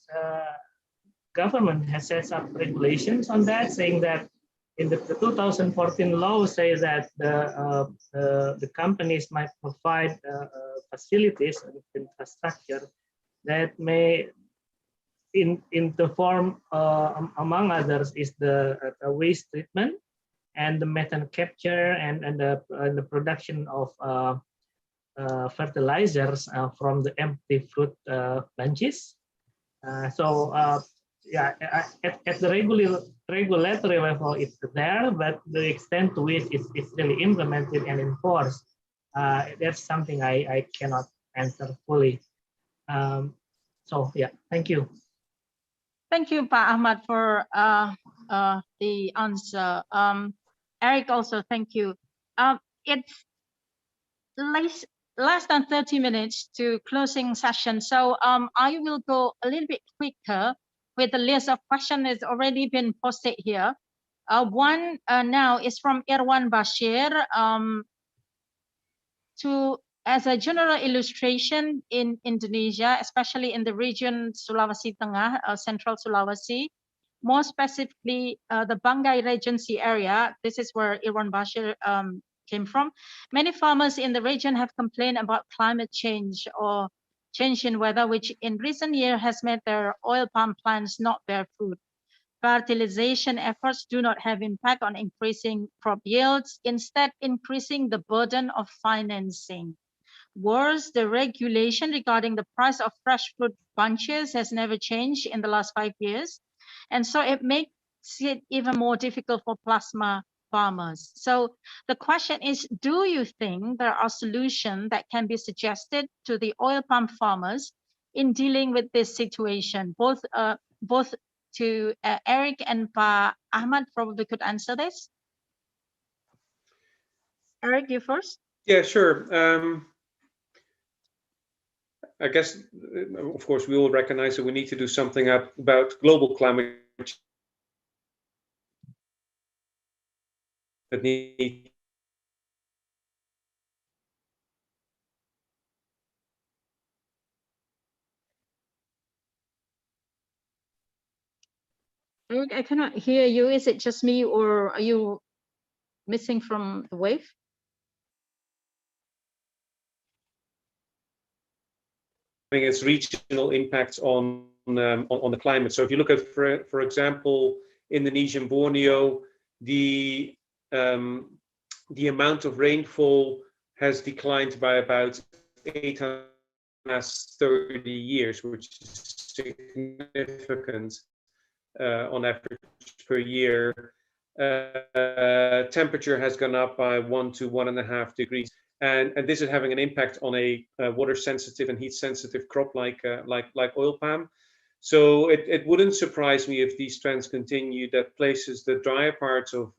Speaker 5: government has set up regulations on that, saying that in the 2014 law say that the companies might provide facilities and infrastructure that may, in the form, among others, is the waste treatment and the methane capture and the production of fertilizers from the empty fruit bunches. Yeah, at the regulatory level, it's there, but the extent to which it's really implemented and enforced, that's something I cannot answer fully. So yeah, thank you.
Speaker 1: Thank you, Pak Ahmad, for the answer. Eric, also thank you. It's less than 30 minutes to closing session, so I will go a little bit quicker with the list of questions that's already been posted here. One now is from Irwan Bashir. As a general illustration in Indonesia, especially in the region Sulawesi Tengah, Central Sulawesi, more specifically the Banggai Regency area, this is where Irwan Bashir came from. Many farmers in the region have complained about climate change or change in weather, which in recent years has made their oil palm plants not bear fruit. Fertilization efforts do not have impact on increasing crop yields, instead increasing the burden of financing. Worse, the regulation regarding the price of fresh fruit bunches has never changed in the last 5 years. And so it makes it even more difficult for plasma farmers. So the question is, do you think there are solutions that can be suggested to the oil palm farmers in dealing with this situation? Both to Eric and Pa Ahmad probably could answer this. Eric, you first.
Speaker 6: Yeah, sure. I guess, of course, we all recognize that we need to do something about global climate change. That need.
Speaker 1: Eric, I cannot hear you. Is it just me, or are you missing from the wave?
Speaker 6: Its regional impacts on the climate. So if you look at, for example, Indonesian Borneo, the amount of rainfall has declined by about 8 in the last 30 years, which is significant on average per year. Temperature has gone up by 1 to 1.5 degrees. And this is having an impact on a water-sensitive and heat-sensitive crop like oil palm. So it wouldn't surprise me if these trends continue, that places, the drier parts of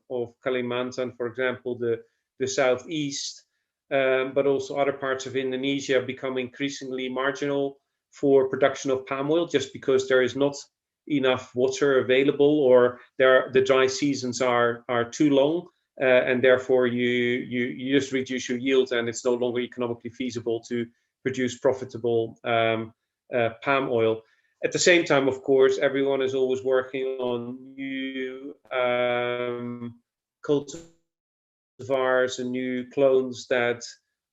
Speaker 6: Kalimantan, for example, the southeast, but also other parts of Indonesia, become increasingly marginal for production of palm oil, just because there is not enough water available, or the dry seasons are too long. And therefore you just reduce your yield, and it's no longer economically feasible to produce profitable palm oil. At the same time, of course, everyone is always working on new cultivars and new clones that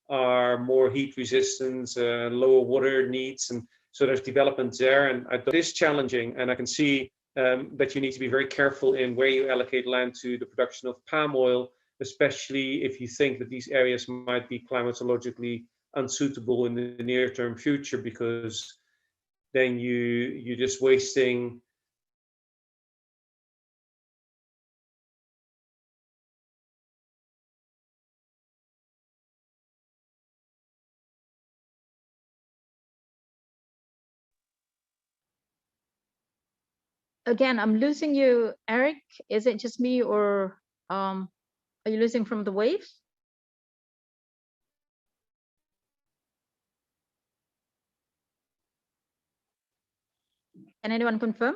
Speaker 6: are more heat resistant, lower water needs, So there's development there, and it is challenging, and I can see that you need to be very careful in where you allocate land to the production of palm oil, especially if you think that these areas might be climatologically unsuitable in the near-term future, because then you're just wasting
Speaker 1: Again, I'm losing you, Eric. Is it just me, or are you losing from the waves? Can anyone confirm?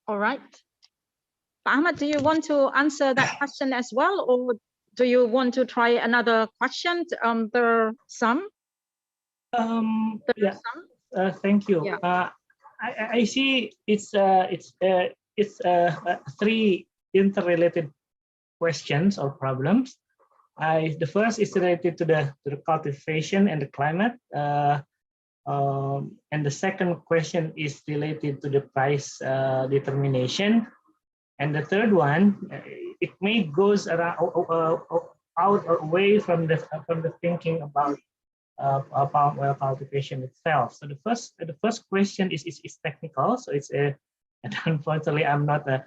Speaker 1: All right. Ahmad, do you want to answer that question as well, or do you want to try another question? There are some.
Speaker 5: Yeah. Thank you.
Speaker 1: Yeah.
Speaker 5: I see it's three interrelated questions or problems. The first is related to the cultivation and the climate, and the second question is related to the price determination, and the third one, it may goes around out or away from the thinking about palm oil cultivation itself. So the first question is technical. So it's and unfortunately I'm not a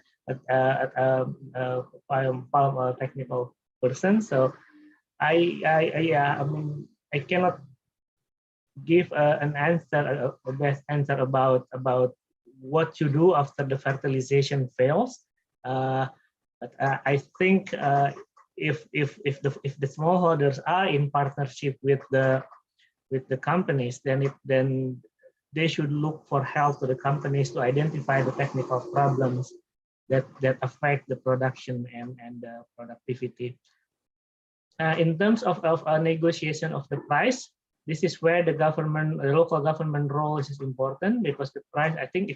Speaker 5: palm oil technical person. So I mean I cannot give an answer, a best answer about what you do after the fertilization fails. But I think if the smallholders are in partnership with the companies, then they should look for help to the companies to identify the technical problems that affect the production and the productivity. In terms of a negotiation of the price, this is where the local government role is important, because the price, I think,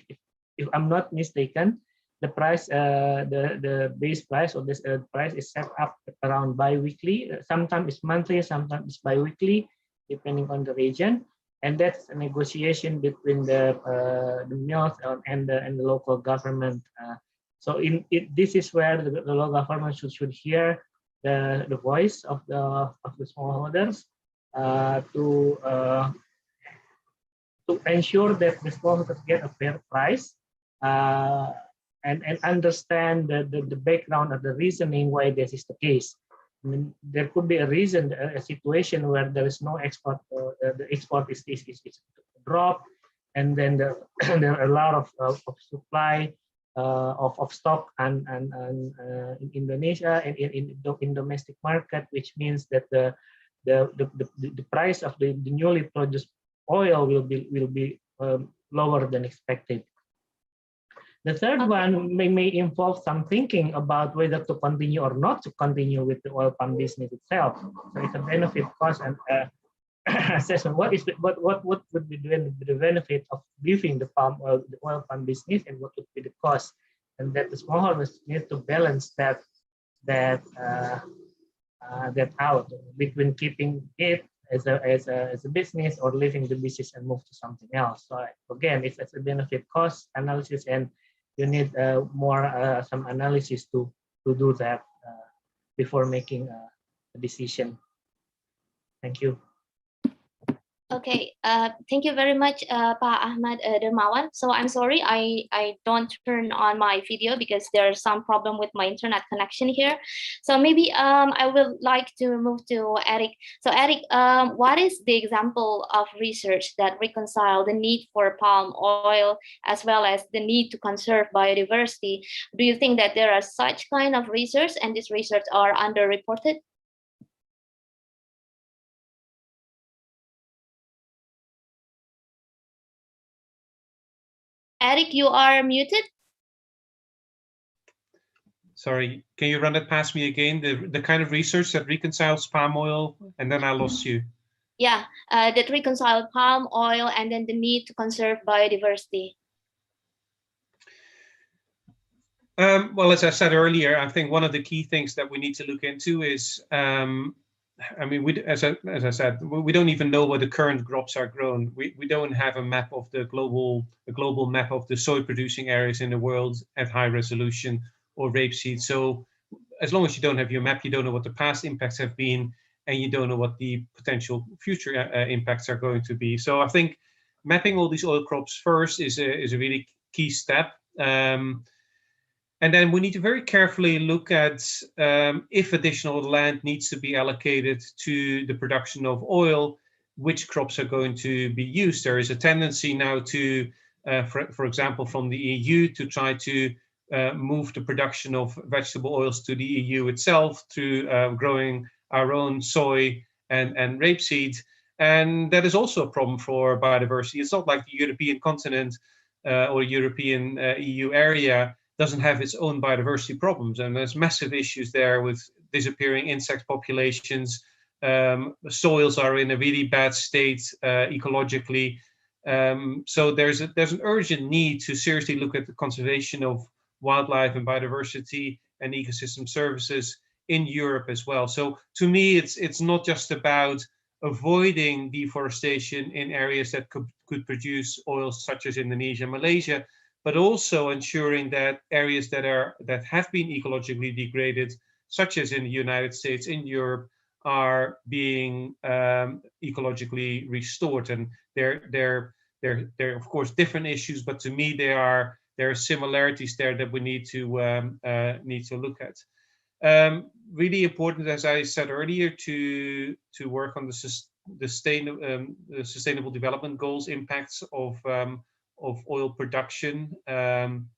Speaker 5: if I'm not mistaken, the price, the base price or this price is set up around bi-weekly. Sometimes it's monthly, sometimes it's bi-weekly, depending on the region, and that's a negotiation between the mills and the local government. So this is where the local government should hear the voice of the smallholders to ensure that the smallholders get a fair price, and understand the background of the reasoning why this is the case. I mean, there could be a reason, a situation where there is no export, the export is dropped, and then there are a lot of supply of stock and in Indonesia and in domestic market, which means that the price of the newly produced oil will be lower than expected. The third one may involve some thinking about whether to continue or not to continue with the oil palm business itself. So it's a benefit cost and assessment. What would be the benefit of leaving the oil palm business, and what would be the cost? And that the smallholders need to balance that out between keeping it as a business or leaving the business and move to something else. So again, it's a benefit cost analysis, and you need some analysis to do that before making a decision. Thank you.
Speaker 2: Okay, thank you very much, Pak Ahmad Dermawan. So I'm sorry, I don't turn on my video because there's some problem with my internet connection here. So maybe I would like to move to Eric. So Eric, what is the example of research that reconcile the need for palm oil as well as the need to conserve biodiversity? Do you think that there are such kind of research and this research are underreported? Eric, you are muted.
Speaker 6: Sorry, can you run it past me again? The kind of research that reconciles palm oil, and then I lost you.
Speaker 2: Yeah, that reconcile palm oil and then the need to conserve biodiversity.
Speaker 6: Well, as I said earlier, I think one of the key things that we need to look into is, I mean, as I said, we don't even know where the current crops are grown. We don't have a map of the global map of the soy producing areas in the world at high resolution or rapeseed. So as long as you don't have your map, you don't know what the past impacts have been, and you don't know what the potential future impacts are going to be. So I think mapping all these oil crops first is a really key step. And then we need to very carefully look at if additional land needs to be allocated to the production of oil, which crops are going to be used. There is a tendency now to, for example, from the EU to try to move the production of vegetable oils to the EU itself through growing our own soy and rapeseed. And that is also a problem for biodiversity. It's not like the European continent or European EU area doesn't have its own biodiversity problems. And there's massive issues there with disappearing insect populations. Soils are in a really bad state ecologically. So there's an urgent need to seriously look at the conservation of wildlife and biodiversity and ecosystem services in Europe as well. So to me, it's not just about avoiding deforestation in areas that could produce oils such as Indonesia, Malaysia, but also ensuring that areas that have been ecologically degraded, such as in the United States, in Europe, are being ecologically restored. And they're of course different issues, but to me there are similarities there that we need to look at. Really important, as I said earlier, to work on the sustainable development goals impacts of oil production, and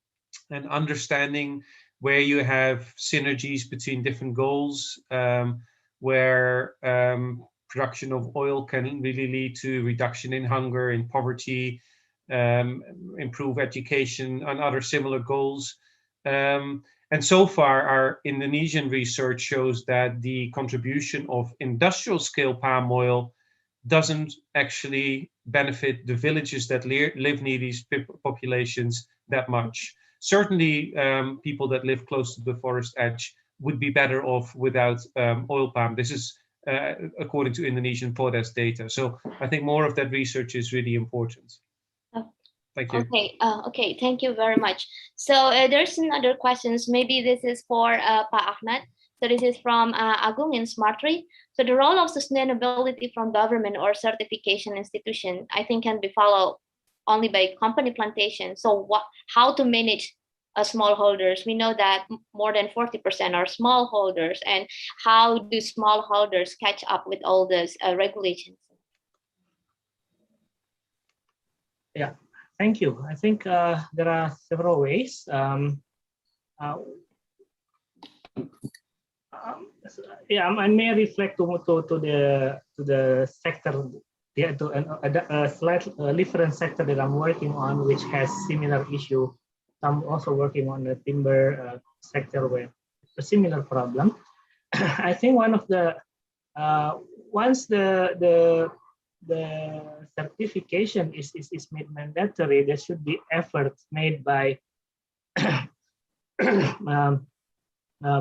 Speaker 6: understanding where you have synergies between different goals, where production of oil can really lead to reduction in hunger, in poverty, improve education, and other similar goals. And so far, our Indonesian research shows that the contribution of industrial scale palm oil doesn't actually benefit the villages that live near these populations that much. Certainly, people that live close to the forest edge would be better off without oil palm. This is according to Indonesian PODES data. So I think more of that research is really important. Thank you.
Speaker 2: Okay, okay, thank you very much. So there's another questions. Maybe this is for Pak Ahmad. So this is from Agung in Smartry. So the role of sustainability from government or certification institution, I think, can be followed only by company plantation. So how to manage smallholders? We know that more than 40% are smallholders, and how do smallholders catch up with all those regulations?
Speaker 5: Yeah, thank you. I think there are several ways. Yeah, I may reflect to the sector, to a slightly different sector that I'm working on, which has similar issue. I'm also working on the timber sector with a similar problem. I think one of the once the certification is made mandatory, there should be efforts made by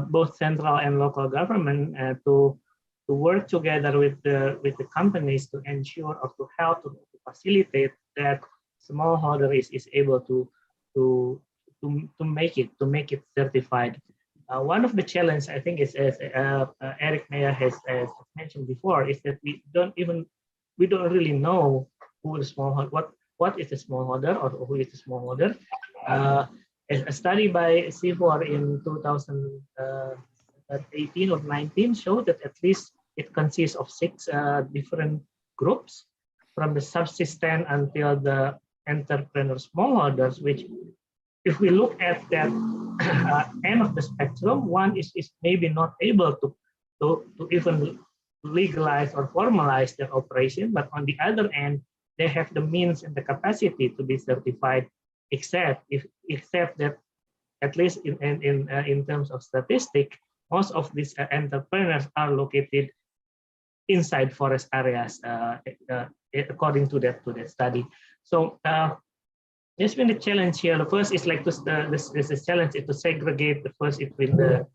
Speaker 5: both central and local government to work together with the companies to ensure or to help to facilitate that smallholder is able to make it certified. One of the challenges, I think, is, as Eric Meyer has mentioned before, is that we don't really know who the smallholder, what is a smallholder or who is a smallholder. A study by CIFOR in 2018 or 19 showed that at least it consists of 6 different groups, from the subsistence until the entrepreneur smallholders, which, if we look at that end of the spectrum, one is maybe not able to even legalize or formalize their operation, but on the other end, they have the means and the capacity to be certified, except that, at least in terms of statistic, most of these entrepreneurs are located inside forest areas, according to that study. So there's been a challenge here. The first is like this challenge is to segregate the first between the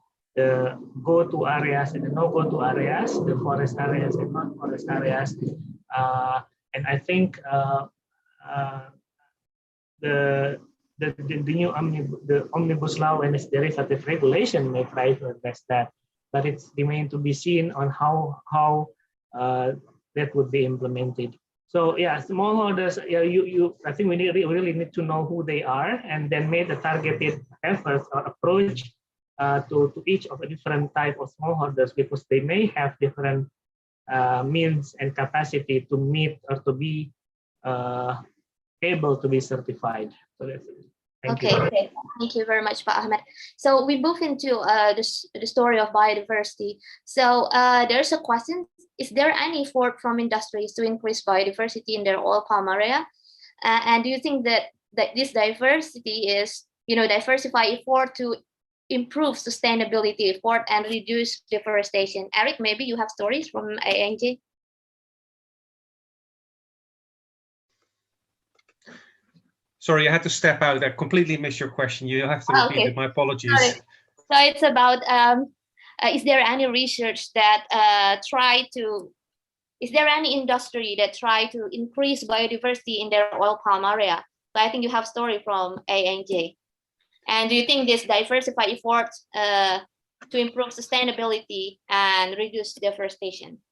Speaker 5: go-to areas and the no-go-to areas, the forest areas and non-forest areas. And I think the new omnibus law and its derivative regulation may try to address that, but it's remains to be seen on how that would be implemented. So yeah, smallholders, I think we really need to know who they are and then make a targeted effort or approach to each of a different type of smallholders, because they may have different means and capacity to meet or to be able to be certified. So that's it. Thank you.
Speaker 2: Okay, thank you very much, Pak Ahmed. So we move into the story of biodiversity. So there's a question: is there any effort from industries to increase biodiversity in their oil palm area? And do you think that this diversity is, diversify effort to improve sustainability effort and reduce deforestation? Eric, maybe you have stories from ANJ?
Speaker 6: Sorry, I had to step out. I completely missed your question. You have to repeat it. My apologies.
Speaker 2: Sorry. So it's about, is there any research that is there any industry that try to increase biodiversity in their oil palm area? So I think you have story from ANJ. And do you think this diversified efforts to improve sustainability and reduce deforestation?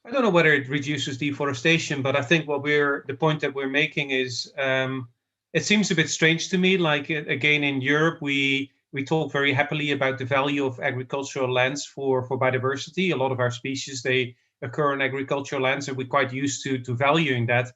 Speaker 6: I don't know whether it reduces deforestation, but I think the point that we're making is, it seems a bit strange to me. Like again, in Europe, we talk very happily about the value of agricultural lands for biodiversity. A lot of our species, they occur on agricultural lands, and we're quite used to valuing that.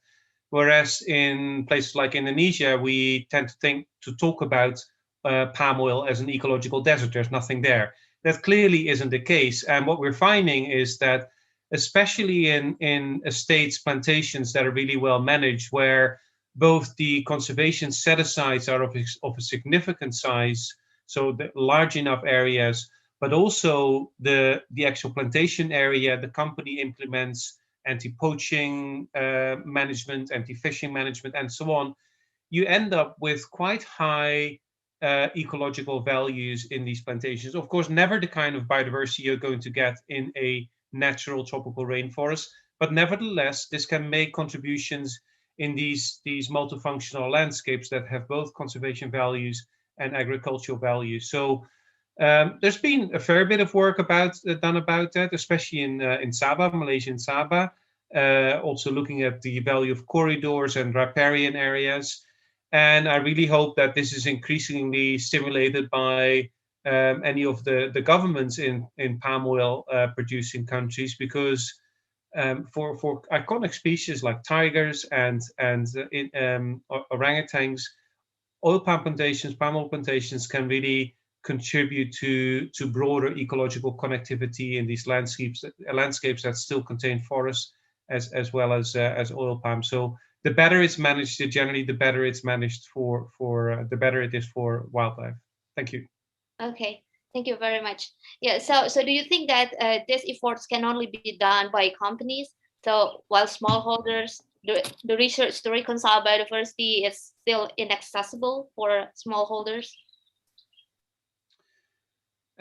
Speaker 6: Whereas in places like Indonesia, we tend to talk about palm oil as an ecological desert. There's nothing there. That clearly isn't the case. And what we're finding is that, especially in estates, plantations that are really well managed, where both the conservation set-asides are of a significant size, so the large enough areas, but also the actual plantation area, the company implements anti-poaching management, anti-fishing management, and so on, you end up with quite high ecological values in these plantations. Of course, never the kind of biodiversity you're going to get in a natural tropical rainforest, but nevertheless, this can make contributions in these multifunctional landscapes that have both conservation values and agricultural values. So there's been a fair bit of work done about that, especially in Sabah, Malaysia and Sabah, also looking at the value of corridors and riparian areas. And I really hope that this is increasingly stimulated by any of the governments in palm oil producing countries, because for iconic species like tigers and orangutans, palm oil plantations can really contribute to broader ecological connectivity in these landscapes that still contain forests as well as oil palm. So the better it's managed, generally the better it's managed the better it is for wildlife. Thank you.
Speaker 2: Okay, thank you very much. Yeah, so do you think that these efforts can only be done by companies? So while smallholders, the research to reconcile biodiversity is still inaccessible for smallholders?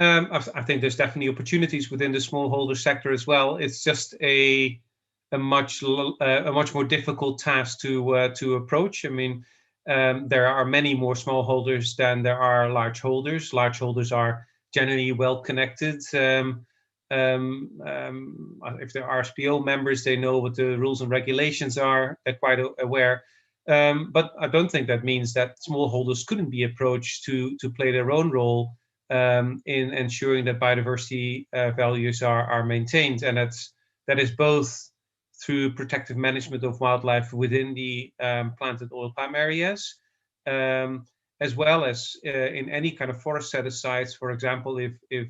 Speaker 6: I think there's definitely opportunities within the smallholder sector as well. It's just a much more difficult task to approach. I mean, there are many more smallholders than there are large holders. Large holders are generally well connected. If they're RSPO members, they know what the rules and regulations are. They're quite aware. But I don't think that means that smallholders couldn't be approached to play their own role in ensuring that biodiversity values are maintained, and that is both through protective management of wildlife within the planted oil palm areas, as well as in any kind of forest set-asides. For example, if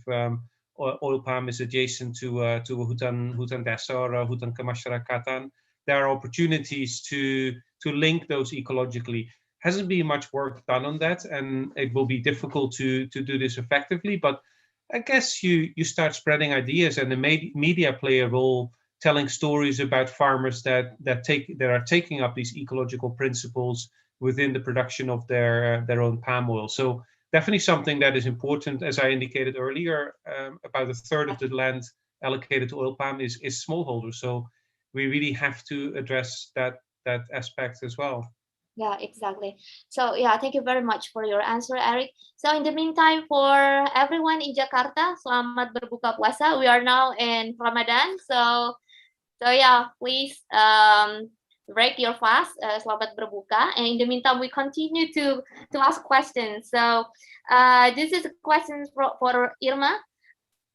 Speaker 6: oil palm is adjacent to hutan desa or hutan kemasyarakatan, there are opportunities to link those ecologically. Hasn't been much work done on that, and it will be difficult to do this effectively. But I guess you start spreading ideas, and the media play a role telling stories about farmers that are taking up these ecological principles within the production of their own palm oil. So definitely something that is important. As I indicated earlier, about a third of the land allocated to oil palm is smallholders. So we really have to address that aspect as well.
Speaker 2: Yeah, exactly. So yeah, thank you very much for your answer, Eric. So in the meantime, for everyone in Jakarta, selamat berbuka puasa. We are now in Ramadan, so yeah, please break your fast. Selamat berbuka. And in the meantime, we continue to ask questions. So this is a question for Irma.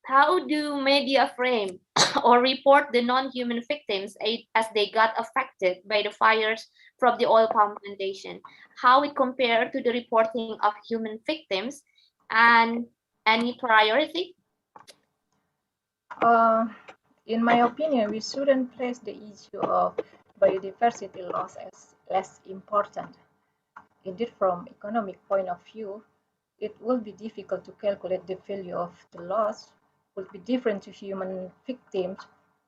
Speaker 2: How do media frame or report the non-human victims as they got affected by the fires from the oil palm plantation? How it compare to the reporting of human victims, and any priority?
Speaker 7: In my opinion, we shouldn't place the issue of biodiversity loss as less important. Indeed, from economic point of view, it will be difficult to calculate the value of the loss would be different to human victims.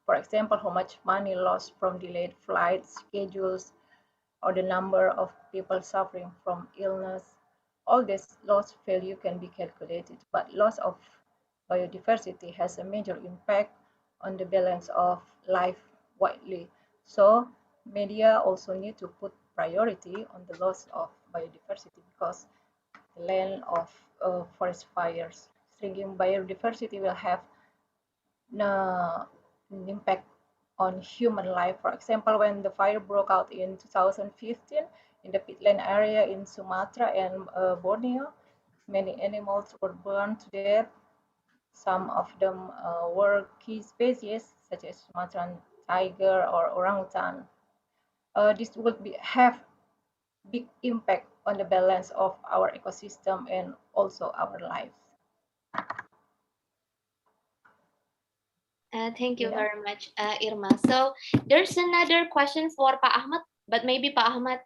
Speaker 7: For example, how much money lost from delayed flight schedules or the number of people suffering from illness. All this loss value can be calculated, but loss of biodiversity has a major impact on the balance of life widely. So media also need to put priority on the loss of biodiversity because the land of forest fires. Shrinking biodiversity will have an impact on human life. For example, when the fire broke out in 2015 in the peatland area in Sumatra and Borneo, many animals were burned to death. Some of them were key species such as Sumatran tiger or orangutan. This would have big impact on the balance of our ecosystem and also our lives.
Speaker 2: Thank you very much, Irma. So there's another question for Pak Ahmad, but maybe Pak Ahmad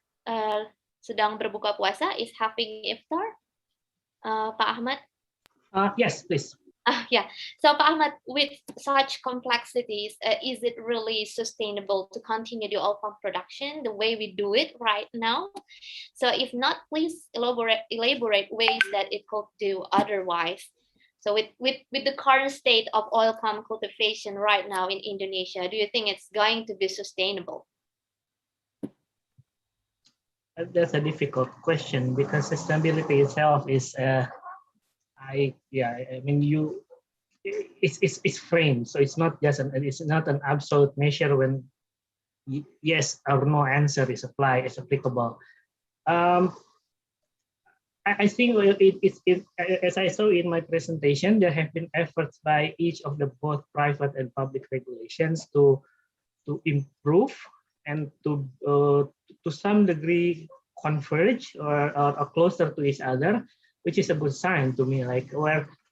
Speaker 2: sedang berbuka puasa, is having iftar. Pak Ahmad?
Speaker 5: Yes, please.
Speaker 2: Yeah. So Pak Ahmad, with such complexities, is it really sustainable to continue the oil palm production the way we do it right now? So if not, please elaborate ways that it could do otherwise. So with the current state of oil palm cultivation right now in Indonesia, do you think it's going to be sustainable?
Speaker 5: That's a difficult question because sustainability itself is, it's framed. So it's not just an absolute measure when yes or no answer is applicable. I think as I saw in my presentation, there have been efforts by each of the both private and public regulations to improve and to some degree converge or closer to each other, which is a good sign to me. Like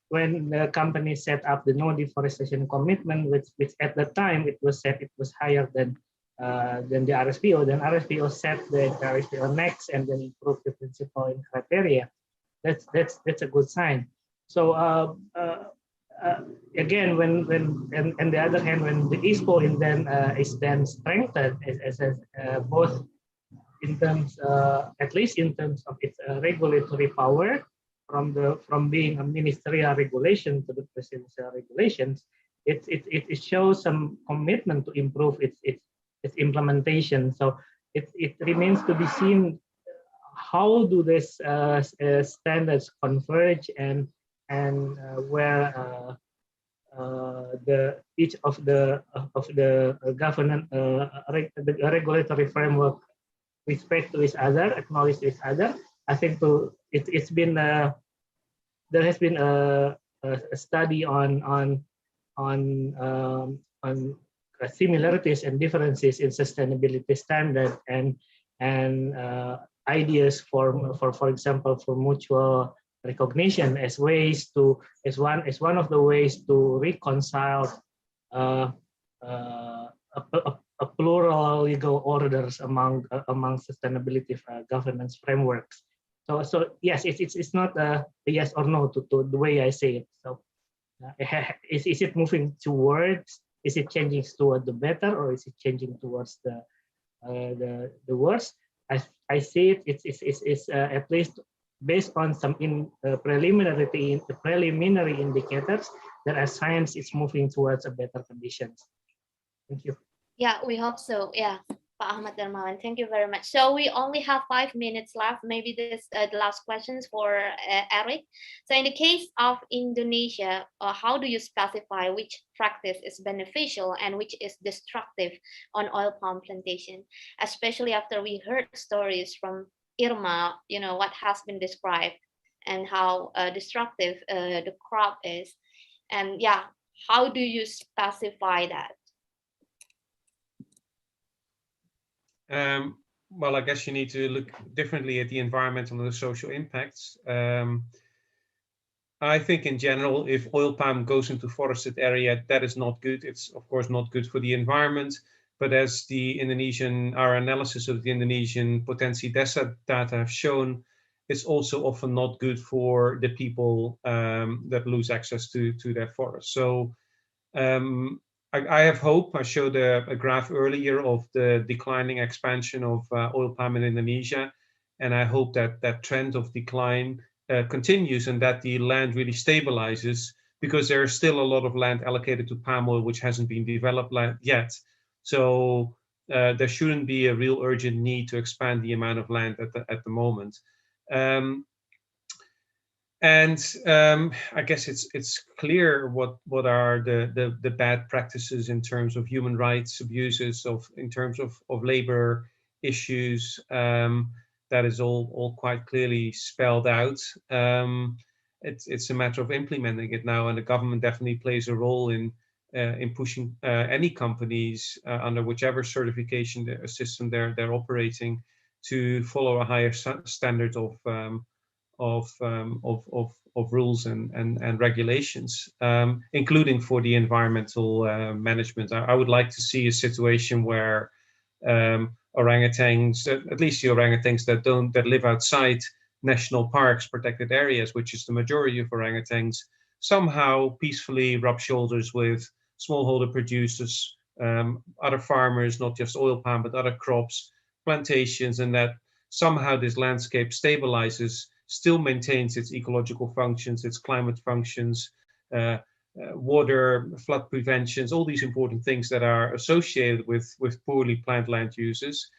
Speaker 5: when the company set up the no deforestation commitment, which at the time it was said it was higher than the RSPO. Then RSPO set the RSPO next and then improved the principle and criteria. That's a good sign. So again, when on the other hand, when the ISPO is then strengthened as both in terms, at least in terms of its regulatory power, from being a ministerial regulation to the presidential regulations, it shows some commitment to improve its implementation. So it remains to be seen how do these standards converge and where each of the governance the regulatory framework respect to each other, acknowledge each other. I think it's been there has been a study on similarities and differences in sustainability standard and ideas for example for mutual recognition as ways to as one of the ways to reconcile a plural legal orders among sustainability governance frameworks. So yes, it's not a yes or no to the way I say it. So is it moving towards is it changing toward the better, or is it changing towards the worse? I see it's at least based on some preliminary indicators that as science is moving towards a better conditions. Thank you.
Speaker 2: Yeah, we hope so. Yeah, Pak Ahmad Darmawan, thank you very much. So we only have 5 minutes left. Maybe this the last questions for Eric. So in the case of Indonesia, how do you specify which practice is beneficial and which is destructive on oil palm plantation? Especially after we heard stories from Irma, you know, what has been described and how destructive the crop is. And yeah, how do you specify that?
Speaker 6: Well, I guess you need to look differently at the environmental and the social impacts. I think in general, if oil palm goes into forested area, that is not good. It's of course not good for the environment, but as our analysis of the Indonesian potensi desa data have shown, it's also often not good for the people that lose access to their forests. So I have hope. I showed a graph earlier of the declining expansion of oil palm in Indonesia, and I hope that that trend of decline continues and that the land really stabilizes, because there is still a lot of land allocated to palm oil which hasn't been developed yet. So there shouldn't be a real urgent need to expand the amount of land at the moment. I guess it's clear what are the bad practices in terms of human rights abuses, in terms of labor issues. That is all quite clearly spelled out. It's a matter of implementing it now, and the government definitely plays a role in pushing any companies under whichever certification system they're operating to follow a higher standard of rules and regulations, including for the environmental management. I would like to see a situation where orangutans, at least the orangutans that live outside national parks, protected areas, which is the majority of orangutans, somehow peacefully rub shoulders with smallholder producers, other farmers, not just oil palm, but other crops, plantations, and that somehow this landscape stabilizes, still maintains its ecological functions, its climate functions, water, flood preventions, all these important things that are associated with poorly planned land uses,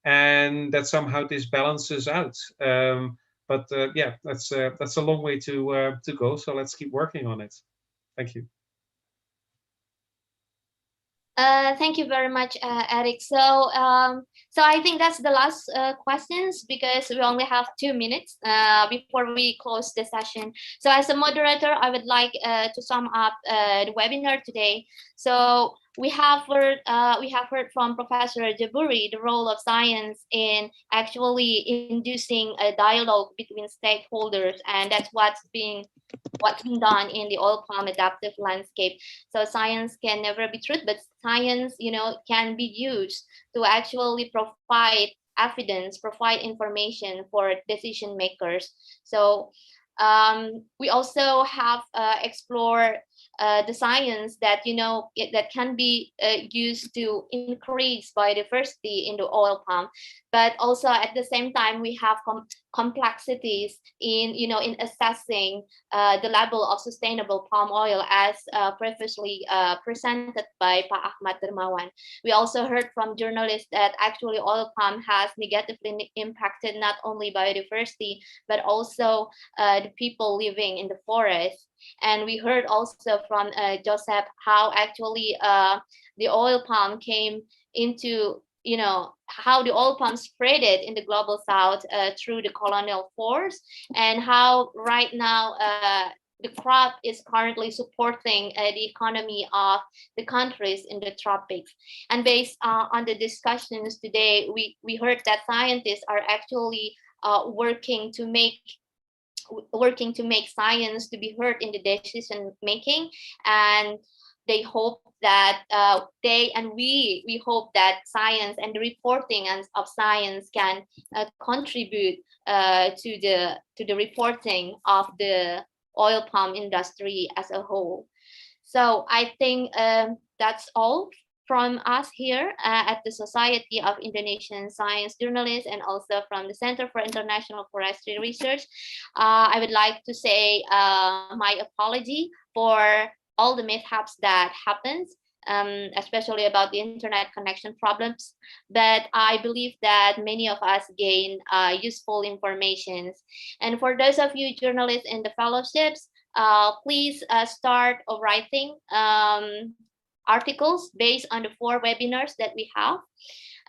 Speaker 6: and that somehow this balances out. Yeah, that's a long way to go. So let's keep working on it. Thank you.
Speaker 2: Thank you very much, Eric. So I think that's the last questions, because we only have 2 minutes before we close the session. So as a moderator, I would like to sum up the webinar today. So we have heard from Professor Jaburi the role of science in actually inducing a dialogue between stakeholders, and that's what's being done in the oil palm adaptive landscape. So science can never be truth, but science, can be used to actually provide evidence, provide information for decision makers. So we also have explored the science that that can be used to increase biodiversity in the oil palm, but also at the same time we have complexities in assessing the level of sustainable palm oil, as previously presented by Pak Ahmad Darmawan. We also heard from journalists that actually oil palm has negatively impacted not only biodiversity but also the people living in the forest. And we heard also from Joseph how actually the oil palm came into, how the oil palm spread it in the global south through the colonial force, and how right now the crop is currently supporting the economy of the countries in the tropics. And based on the discussions today, we heard that scientists are actually working to make science to be heard in the decision making, and they hope that we hope that science and the reporting of science can contribute to the reporting of the oil palm industry as a whole. So I think that's all from us here at the Society of Indonesian Science Journalists and also from the Center for International Forestry Research. I would like to say my apology for all the mishaps that happens, especially about the internet connection problems. But I believe that many of us gain useful information. And for those of you journalists in the fellowships, please start writing articles based on the 4 webinars that we have.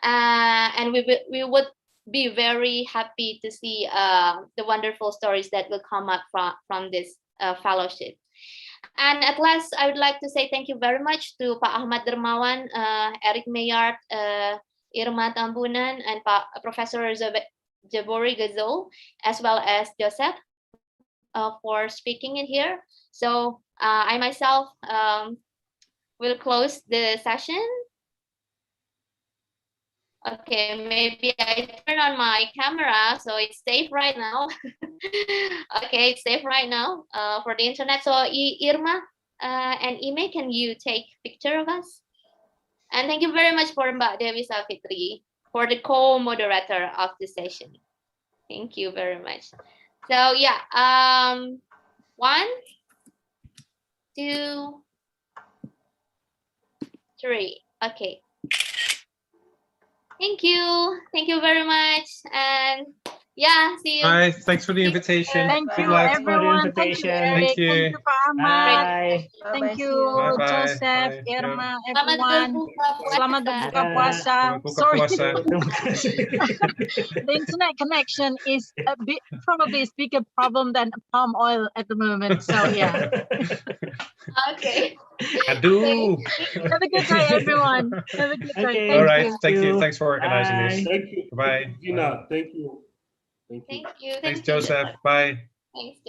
Speaker 2: And we would be very happy to see the wonderful stories that will come up from this fellowship. And at last, I would like to say thank you very much to Pak Ahmad Dermawan, Eric Mayard, Irma Tambunan, and Professor Jabori Gazol, as well as Joseph, for speaking in here. So I myself will close the session. Okay, maybe I turn on my camera so it's safe right now. Okay, it's safe right now for the internet. So Irma and Ime, can you take picture of us? And thank you very much for Mbak Dewi Savitri for the co-moderator of the session. Thank you very much. So yeah, 1, 2, 3. Okay. Thank you very much, and yeah, see you.
Speaker 9: Bye. Thanks for the invitation.
Speaker 1: Thank
Speaker 9: Good
Speaker 1: you,
Speaker 9: luck.
Speaker 1: everyone. Thank you, Eric.
Speaker 9: Thank you.
Speaker 1: Thank you, Pak Ahmad.
Speaker 5: Bye.
Speaker 1: Thank you,
Speaker 9: Bye-bye.
Speaker 1: Joseph,
Speaker 9: Bye.
Speaker 1: Irma,
Speaker 2: Selamat
Speaker 1: everyone.
Speaker 2: berbuka puasa.
Speaker 1: Selamat berbuka puasa.
Speaker 9: Selamat buka
Speaker 1: Sorry,
Speaker 9: puasa.
Speaker 1: the internet connection is a bit, probably a bigger problem than palm oil at the moment. So yeah.
Speaker 2: Okay.
Speaker 9: Aduh.
Speaker 1: Have a good day, everyone. Have a good day.
Speaker 5: Okay.
Speaker 1: Thank
Speaker 9: All right.
Speaker 1: you.
Speaker 9: Thank you. Thanks for organizing
Speaker 5: Bye.
Speaker 9: this.
Speaker 8: Thank you.
Speaker 9: Bye.
Speaker 8: Gina. Thank you. Thank you.
Speaker 2: Thank you.
Speaker 9: Thanks,
Speaker 2: Thank you.
Speaker 9: Joseph. Bye.
Speaker 2: Thanks.